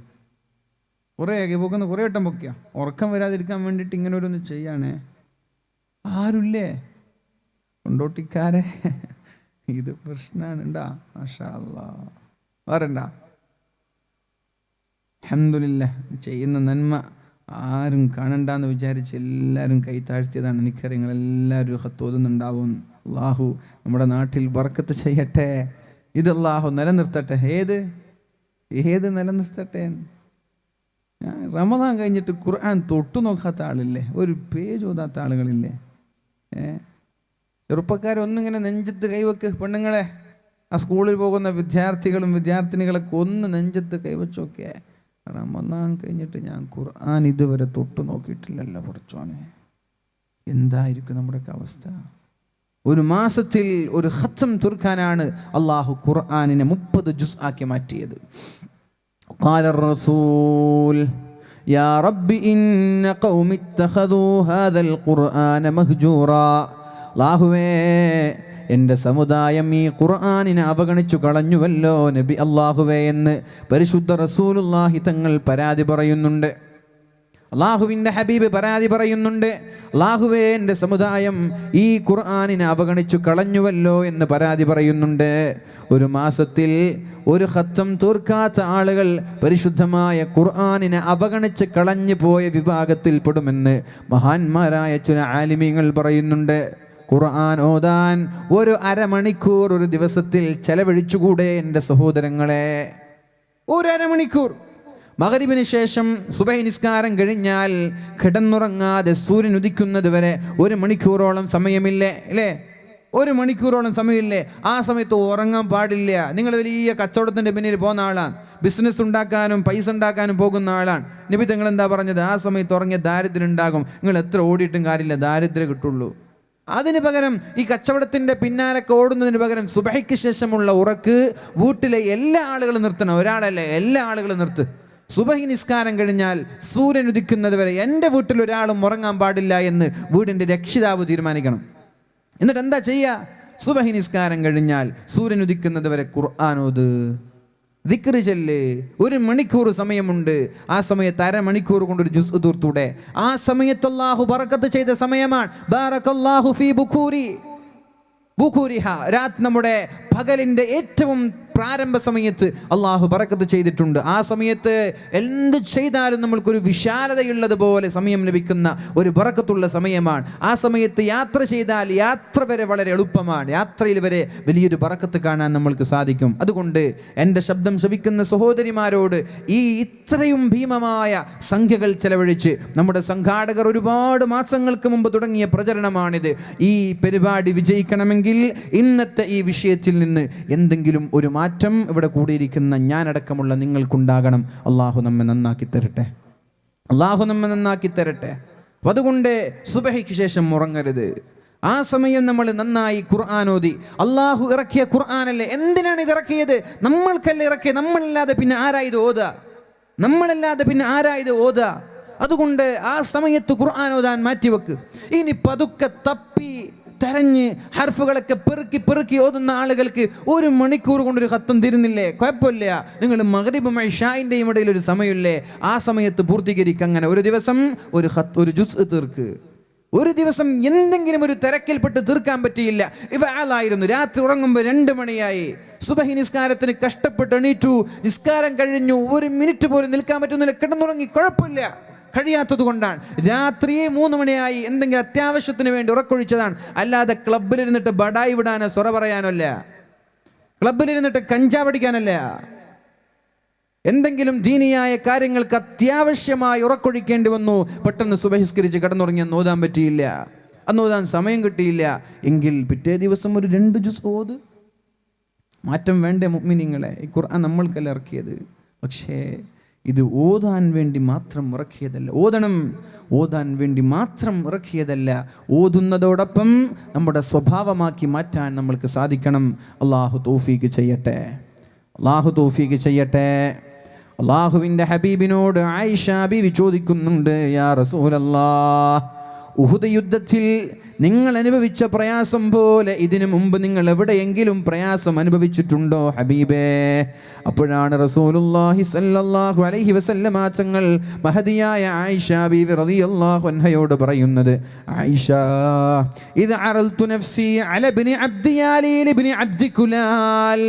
കുറേ കൈപ്പൊക്കുന്നു, കുറേ വട്ടം പൊക്കിയ ഉറക്കം വരാതിരിക്കാൻ വേണ്ടിയിട്ട് ഇങ്ങനെ ഓരോന്ന് ചെയ്യാണേ. ആരുമില്ലേ കൊണ്ടോട്ടിക്കാരെ? ഇത് പ്രശ്നമാണ്. ഉണ്ടാ? മാഷാ അല്ലാഹ്. വേറെണ്ടാ? അൽഹംദുലില്ലാഹ്. ചെയ്യുന്ന നന്മ ആരും കാണണ്ടെന്ന് വിചാരിച്ച് എല്ലാവരും കൈ താഴ്ത്തിയതാണ്. എനിക്കറിയാം നിങ്ങളെല്ലാവരും ഹത്തോതുന്നുണ്ടാവും. അള്ളാഹു നമ്മുടെ നാട്ടിൽ ബർക്കത്ത് ചെയ്യട്ടെ. ഇത് അള്ളാഹു നിലനിർത്തട്ടെ. ഏത് നിലനിർത്തട്ടെ? ഞാൻ റമദാൻ കഴിഞ്ഞിട്ട് ഖുർആൻ തൊട്ടു നോക്കാത്ത ആളില്ലേ? ഒരു പേജ് ഓതാത്ത ആളുകളില്ലേ? ചെറുപ്പക്കാരൊന്നിങ്ങനെ നെഞ്ചത്ത് കൈവെക്ക്. പെണ്ണുങ്ങളെ, ആ സ്കൂളിൽ പോകുന്ന വിദ്യാർത്ഥികളും വിദ്യാർത്ഥിനികളൊക്കെ ഒന്ന് നെഞ്ചത്ത് കൈവച്ചോക്കെ. റമദാൻ കഴിഞ്ഞിട്ട് ഞാൻ ഖുർആൻ ഇതുവരെ തൊട്ടു നോക്കിയിട്ടില്ലല്ലോ. കുറച്ചോനെ എന്തായിരിക്കും നമ്മുടെയൊക്കെ അവസ്ഥ? ഒരു മാസത്തിൽ ഒരു ഖത്തം തീർക്കാനാണ് അള്ളാഹു ഖുർആനിനെ 30 ജുസ് ആക്കി മാറ്റിയത്. ഖാല റസൂൽ യാ റബ്ബി ഇന്ന ഖൗമി ഇത്തഖദൂ ഹാദൽ ഖുർആന മഹ്ജൂറാ. അല്ലാഹുവേ, എൻ്റെ സമുദായം ഈ ഖുർആനിനെ അവഗണിച്ചു കളഞ്ഞുവല്ലോ നബി അല്ലാഹുവേ എന്ന് പരിശുദ്ധ റസൂലുള്ളാഹി തങ്ങൾ പരാതി പറയുന്നുണ്ട്. അള്ളാഹുവിൻ്റെ ഹബീബ് പരാതി പറയുന്നുണ്ട്. അള്ളാഹുവേ, എൻ്റെ സമുദായം ഈ ഖുർആനിനെ അവഗണിച്ചു കളഞ്ഞുവല്ലോ എന്ന് പരാതി പറയുന്നുണ്ട്. ഒരു മാസത്തിൽ ഒരു ഖത്തം തീർക്കാത്ത ആളുകൾ പരിശുദ്ധമായ ഖുർആനിനെ അവഗണിച്ച് കളഞ്ഞു പോയ വിഭാഗത്തിൽപ്പെടുമെന്ന് മഹാന്മാരായ ചില ആലിമീങ്ങൾ പറയുന്നുണ്ട്. ഖുർആൻ ഓതാൻ ഒരു അരമണിക്കൂർ ഒരു ദിവസത്തിൽ ചെലവഴിച്ചുകൂടെ എൻ്റെ സഹോദരങ്ങളെ? ഒരു അരമണിക്കൂർ. മഗ്‌രിബിന് ശേഷം സുബഹി നിസ്കാരം കഴിഞ്ഞാൽ കിടന്നുറങ്ങാതെ സൂര്യൻ ഉദിക്കുന്നത് വരെ 1 മണിക്കൂറോളം സമയമില്ലേ അല്ലേ? 1 മണിക്കൂറോളം സമയമില്ലേ? ആ സമയത്ത് ഉറങ്ങാൻ പാടില്ല. നിങ്ങൾ വലിയ കച്ചവടത്തിൻ്റെ പിന്നിൽ പോകുന്ന ആളാണ്, ബിസിനസ് ഉണ്ടാക്കാനും പൈസ ഉണ്ടാക്കാനും പോകുന്ന ആളാണ്. നബി തങ്ങൾ എന്താ പറഞ്ഞത്? ആ സമയത്ത് ഉറങ്ങിയ ദാരിദ്ര്യം ഉണ്ടാകും. നിങ്ങൾ എത്ര ഓടിയിട്ടും കാര്യമില്ല, ദാരിദ്ര്യം കിട്ടുള്ളൂ. അതിന് പകരം ഈ കച്ചവടത്തിൻ്റെ പിന്നാലൊക്കെ ഓടുന്നതിന് പകരം സുബഹിക്ക് ശേഷമുള്ള ഉറക്ക് വീട്ടിലെ എല്ലാ ആളുകളും നിർത്തണം. ഒരാളല്ല, എല്ലാ ആളുകളും നിർത്ത്. സുബഹി നിസ്കാരം കഴിഞ്ഞാൽ സൂര്യൻ ഉദിക്കുന്നത് വരെ എൻ്റെ വീട്ടിൽ ഒരാളും ഉറങ്ങാൻ പാടില്ല എന്ന് വീടിൻ്റെ രക്ഷിതാവ് തീരുമാനിക്കണം. എന്നിട്ട് എന്താ ചെയ്യുക? സുബഹി നിസ്കാരം കഴിഞ്ഞാൽ സൂര്യൻ ഉദിക്കുന്നത് വരെ ഖുർആൻ ഓത്, ദിക്ർ ചൊല്ല്. 1 മണിക്കൂർ സമയമുണ്ട്. ആ സമയത്ത് അരമണിക്കൂർ കൊണ്ടൊരു ജുസ് തീർത്തൂടെ? ആ സമയത്ത് അല്ലാഹു ബറക്കത്ത് ചെയ്ത സമയമാണ്. ബാറക്കല്ലാഹു ഫീ ബുഖൂരിഹ. നമ്മുടെ പകലിൻ്റെ ഏറ്റവും പ്രാരംഭ സമയത്ത് അള്ളാഹു ബറക്കത്ത് ചെയ്തിട്ടുണ്ട്. ആ സമയത്ത് എന്ത് ചെയ്താലും നമ്മൾക്കൊരു വിശാലതയുള്ളതുപോലെ സമയം ലഭിക്കുന്ന ഒരു ബറക്കത്തുള്ള സമയമാണ്. ആ സമയത്ത് യാത്ര ചെയ്താൽ യാത്ര വരെ വളരെ എളുപ്പമാണ്. യാത്രയിൽ വരെ വലിയൊരു ബറക്കത്ത് കാണാൻ നമ്മൾക്ക് സാധിക്കും. അതുകൊണ്ട് എൻ്റെ ശബ്ദം ശ്രവിക്കുന്ന സഹോദരിമാരോട് ഈ ഇത്രയും ഭീമമായ സംഖ്യകൾ ചെലവഴിച്ച് നമ്മുടെ സംഘാടകർ ഒരുപാട് മാസങ്ങൾക്ക് മുമ്പ് തുടങ്ങിയ പ്രചരണമാണിത്. ഈ പരിപാടി വിജയിക്കണമെങ്കിൽ ഇന്നത്തെ ഈ വിഷയത്തിൽ നിന്ന് എന്തെങ്കിലും ഒരു മാറ്റം ഇവിടെ കൂടിയിരിക്കുന്ന ഞാനടക്കമുള്ള നിങ്ങൾക്കുണ്ടാകണം. അള്ളാഹു നമ്മെ നന്നാക്കി തരട്ടെ. അള്ളാഹു നമ്മെ നന്നാക്കി തരട്ടെ. അതുകൊണ്ട് സുബഹിക്ക് ശേഷം ഉറങ്ങരുത്. ആ സമയം നമ്മൾ നന്നായി ഖുർആൻ ഓതി. അള്ളാഹു ഇറക്കിയ ഖുർആനല്ലേ? എന്തിനാണ് ഇത് ഇറക്കിയത്? നമ്മൾക്കല്ലേ ഇറക്കിയത്. നമ്മളല്ലാതെ പിന്നെ ആരായത് ഓതുക? നമ്മളല്ലാതെ പിന്നെ ആരായത് ഓതുക? അതുകൊണ്ട് ആ സമയത്ത് ഖുർആൻ ഓതാൻ മാറ്റിവെക്ക്. ഇനി പതുക്കെ തപ്പി തെരഞ്ഞ് ഹർഫുകളൊക്കെ പെറുക്കി ഓതുന്ന ആളുകൾക്ക് 1 മണിക്കൂർ കൊണ്ടൊരു ഖത്തം തീരുന്നില്ലേ? കുഴപ്പമില്ല. നിങ്ങൾ മഗ്‌രിബും ഇശാഇൻ്റെയും ഇടയിൽ ഒരു സമയമില്ലേ? ആ സമയത്ത് പൂർത്തീകരിക്കുക. അങ്ങനെ ഒരു ദിവസം ഒരു ജുസ് തീർക്ക്. ഒരു ദിവസം എന്തെങ്കിലും ഒരു തിരക്കിൽപ്പെട്ട് തീർക്കാൻ പറ്റിയില്ല. ഇവ ആളായിരുന്നു. രാത്രി ഉറങ്ങുമ്പോൾ 2 മണിയായി. സുബഹി നിസ്കാരത്തിന് കഷ്ടപ്പെട്ട് എണീറ്റു. നിസ്കാരം കഴിഞ്ഞു. 1 മിനിറ്റ് പോലും നിൽക്കാൻ പറ്റുന്നില്ല. കിടന്നുറങ്ങി. കുഴപ്പമില്ല, കഴിയാത്തത് കൊണ്ടാണ്. രാത്രി 3 മണിയായി. എന്തെങ്കിലും അത്യാവശ്യത്തിന് വേണ്ടി ഉറക്കൊഴിച്ചതാണ്. അല്ലാതെ ക്ലബ്ബിലിരുന്നിട്ട് ബടായി വിടാനോ സൊറ പറയാനോ അല്ല. ക്ലബ്ബിലിരുന്നിട്ട് കഞ്ചാവടിക്കാനല്ല. എന്തെങ്കിലും ദീനിയായ കാര്യങ്ങൾക്ക് അത്യാവശ്യമായി ഉറക്കൊഴിക്കേണ്ടി വന്നു. പെട്ടെന്ന് സുബഹിസ്കരിച്ച് കിടന്നുറങ്ങി ഓതാൻ പറ്റിയില്ല, അന്ന് ഓതാൻ സമയം കിട്ടിയില്ല എങ്കിൽ പിറ്റേ ദിവസം ഒരു 2 ജുസ് ഓത്. മാറ്റം വേണ്ടേ മുഅ്മിനീങ്ങളെ? ഈ ഖുർആൻ നമ്മൾക്കല്ല ഇറക്കിയത്. പക്ഷേ ഇത് ഓതാൻ വേണ്ടി മാത്രം ഇറക്കിയതല്ല. ഓതാൻ വേണ്ടി മാത്രം ഇറക്കിയതല്ല. ഓതുന്നതോടൊപ്പം നമ്മുടെ സ്വഭാവമാക്കി മാറ്റാൻ നമ്മൾക്ക് സാധിക്കണം. അള്ളാഹു തൗഫീക്ക് ചെയ്യട്ടെ. അള്ളാഹു തൗഫീക്ക് ചെയ്യട്ടെ. അള്ളാഹുവിൻ്റെ ഹബീബിനോട് ആയിഷ ബീവി ചോദിക്കുന്നുണ്ട്, യാ റസൂലല്ലാഹ്, ഉഹുദ് യുദ്ധത്തിൽ നിങ്ങൾ അനുഭവിച്ച പ്രയാസം പോലെ ഇതിനു മുമ്പ് നിങ്ങൾ എവിടെയെങ്കിലും പ്രയാസം അനുഭവിച്ചിട്ടുണ്ടോ ഹബീബേ? അപ്പോഴാണ് റസൂലുള്ളാഹി സ്വല്ലല്ലാഹു അലൈഹി വസല്ലമ തങ്ങൾ മഹദിയായ ആയിഷ ബീവി റളിയല്ലാഹു അൻഹയോട് പറയുന്നത്, ആയിഷ ഇദ് അറൽതു നഫ്സി അല ഇബ്നി അബ്ദി യാലീൽ ഇബ്നി അബ്ദി കുലാൽ,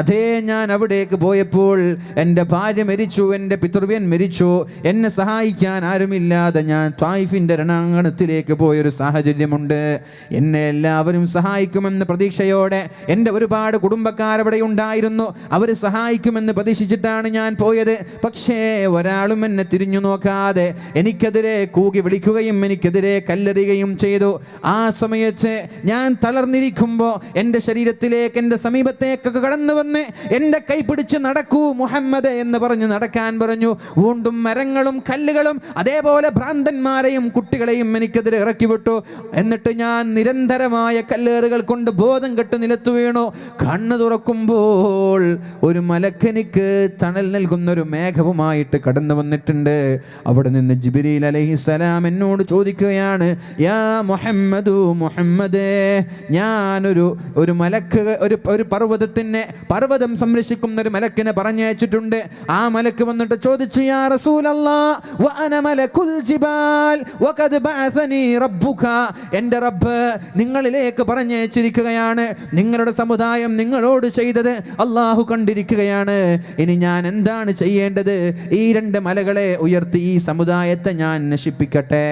അതേ ഞാൻ അവിടേക്ക് പോയപ്പോൾ എൻ്റെ ഭാര്യ മരിച്ചു, എൻ്റെ പിതൃവ്യൻ മരിച്ചു, എന്നെ സഹായിക്കാൻ ആരുമില്ലാതെ ഞാൻ ത്വായിഫിൻ്റെ രണാങ്കണത്തിലേക്ക് പോയൊരു സാഹചര്യമുണ്ട്. എന്നെ എല്ലാവരും സഹായിക്കുമെന്ന് പ്രതീക്ഷയോടെ എൻ്റെ ഒരുപാട് കുടുംബക്കാരവിടെ ഉണ്ടായിരുന്നു, അവർ സഹായിക്കുമെന്ന് പ്രതീക്ഷിച്ചിട്ടാണ് ഞാൻ പോയത്. പക്ഷേ ഒരാളും എന്നെ തിരിഞ്ഞു നോക്കാതെ എനിക്കെതിരെ കൂകി വിളിക്കുകയും എനിക്കെതിരെ കല്ലെറിയുകയും ചെയ്തു. ആ സമയത്ത് ഞാൻ തളർന്നിരിക്കുമ്പോൾ എൻ്റെ ശരീരത്തിലേക്ക്, എൻ്റെ സമീപത്തേക്കൊക്കെ കടന്നു വന്ന് എൻ്റെ കൈ പിടിച്ച് നടക്കൂ മുഹമ്മദ് എന്ന് പറഞ്ഞ് നടക്കാൻ പറഞ്ഞു. വീണ്ടും മരങ്ങളും കല്ലുകളും അതേപോലെ ഭ്രാന്തന്മാരെയും കുട്ടികളെയും എനിക്കെതിരെ ഇറക്കി വിട്ടു. എന്നിട്ട് ഞാൻ നിരന്തരമായ കല്ലേറുകൾ കൊണ്ട് ബോധം കെട്ട് നിലത്തു വീണു. കണ്ണു തുറക്കുമ്പോൾ ഒരു മലക്കനിക്ക് തണൽ നൽകുന്നൊരു മേഘവുമായിട്ട് കടന്നു വന്നിട്ടുണ്ട്. അവിടെ നിന്ന് ജിബ്രീൽ അലൈഹിസ്സലാം എന്നോട് ചോദിക്കുകയാണ്, യാ മുഹമ്മദു, മുഹമ്മദേ, ഞാനൊരു മലക്ക്, ഒരു പർവ്വതം സംരക്ഷിക്കുന്ന ഒരു മലക്കിനെ പറഞ്ഞയച്ചിട്ടുണ്ട്. ആ മലക്ക് വന്നിട്ട് ചോദിച്ചു, യാ റസൂലല്ലാഹ് വഅന മലകുൽ ജിബാൽ വഖദ് ബഅസനി റബ്ബുക, എൻ്റെ റബ്ബ് നിങ്ങളിലേക്ക് പറഞ്ഞയച്ചിരിക്കുകയാണ്. നിങ്ങളുടെ സമുദായം നിങ്ങളോട് ചെയ്തത് അള്ളാഹു കണ്ടിരിക്കുകയാണ്. ഇനി ഞാൻ എന്താണ് ചെയ്യേണ്ടത്? ഈ 2 മലകളെ ഉയർത്തി ഈ സമുദായത്തെ ഞാൻ നശിപ്പിക്കട്ടെ?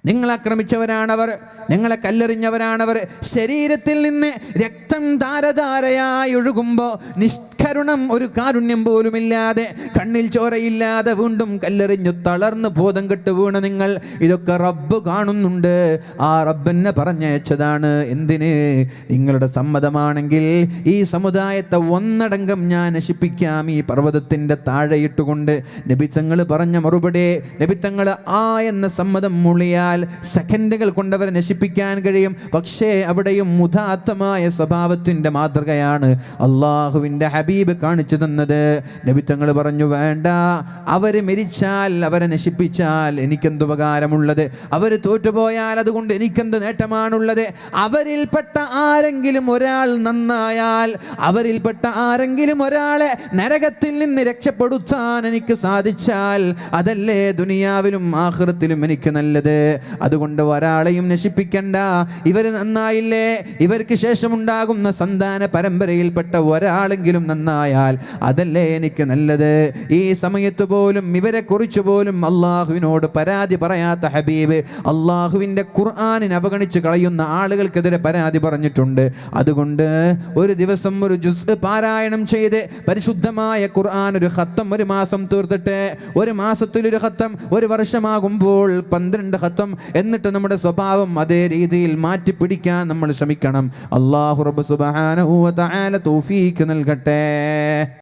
നിങ്ങൾ ആക്രമിച്ചവരാണവർ, നിങ്ങളെ കല്ലെറിഞ്ഞവരാണവർ. ശരീരത്തിൽ നിന്ന് രക്തം ധാരധാരയായി ഒഴുകുമ്പോൾ നിഷ്കരുണം, ഒരു കാരുണ്യം പോലുമില്ലാതെ, കണ്ണിൽ ചോരയില്ലാതെ വീണ്ടും കല്ലെറിഞ്ഞു തളർന്ന് ബോധം കെട്ട് വീണ നിങ്ങൾ, ഇതൊക്കെ റബ്ബ് കാണുന്നുണ്ട്. ആ റബ്ബെന്നെ പറഞ്ഞയച്ചതാണ്. എന്തിന്? നിങ്ങളുടെ സമ്മതമാണെങ്കിൽ ഈ സമുദായത്തെ ഒന്നടങ്കം ഞാൻ നശിപ്പിക്കാം ഈ പർവ്വതത്തിൻ്റെ താഴെയിട്ടുകൊണ്ട്. നബിത്തങ്ങൾ പറഞ്ഞ മറുപടി, നബിത്തങ്ങൾ ആ എന്ന സമ്മതം മുളിയാൽ സെക്കൻഡുകൾ കൊണ്ടവരെ നശിപ്പിക്കാൻ കഴിയും. പക്ഷേ അവിടെയും മുദാത്തമായ സ്വഭാവത്തിൻ്റെ മാതൃകയാണ് അള്ളാഹുവിൻ്റെ ഹബീബ് കാണിച്ചു തന്നത്. നബി തങ്ങൾ പറഞ്ഞു, വേണ്ട, അവർ മരിച്ചാൽ, അവരെ നശിപ്പിച്ചാൽ എനിക്കെന്തുപകാരമുള്ളത്? അവർ തോറ്റുപോയാൽ അതുകൊണ്ട് എനിക്കെന്ത് നേട്ടമാണുള്ളത്? അവരിൽപ്പെട്ട ആരെങ്കിലും ഒരാൾ നന്നായാൽ, അവരിൽപ്പെട്ട ആരെങ്കിലും ഒരാളെ നരകത്തിൽ നിന്ന് രക്ഷപ്പെടുത്താൻ എനിക്ക് സാധിച്ചാൽ അതല്ലേ ദുനിയാവിലും ആഖിറത്തിലും എനിക്ക് നല്ലത്. അതുകൊണ്ട് ഒരാളെയും നശിപ്പിക്കണ്ട. ഇവർ നന്നായില്ലേ, ഇവർക്ക് ശേഷമുണ്ടാകുന്ന സന്താന പരമ്പരയിൽപ്പെട്ട ഒരാളെങ്കിലും നന്നായാൽ അതല്ലേ എനിക്ക് നല്ലത്. ഈ സമയത്ത് പോലും ഇവരെ കുറിച്ച് പോലും അള്ളാഹുവിനോട് പരാതി പറയാത്ത ഹബീബ് അള്ളാഹുവിൻ്റെ ഖുർആനിനെ അവഗണിച്ച് കളയുന്ന ആളുകൾക്കെതിരെ പരാതി പറഞ്ഞിട്ടുണ്ട്. അതുകൊണ്ട് ഒരു ദിവസം ഒരു ജുസ് പാരായണം ചെയ്ത് പരിശുദ്ധമായ ഖുർആൻ ഒരു ഖത്തം ഒരു മാസം തീർത്തിട്ട്, ഒരു മാസത്തിലൊരു ഖത്തം, ഒരു വർഷമാകുമ്പോൾ 12 ഖത്തം, എന്നിട്ട് നമ്മുടെ സ്വഭാവം അതേ രീതിയിൽ മാറ്റിപ്പിടിക്കാൻ നമ്മൾ ശ്രമിക്കണം. അല്ലാഹു റബ്ബ് സുബ്ഹാനഹു വ തആല തൗഫീഖ് നൽകട്ടെ.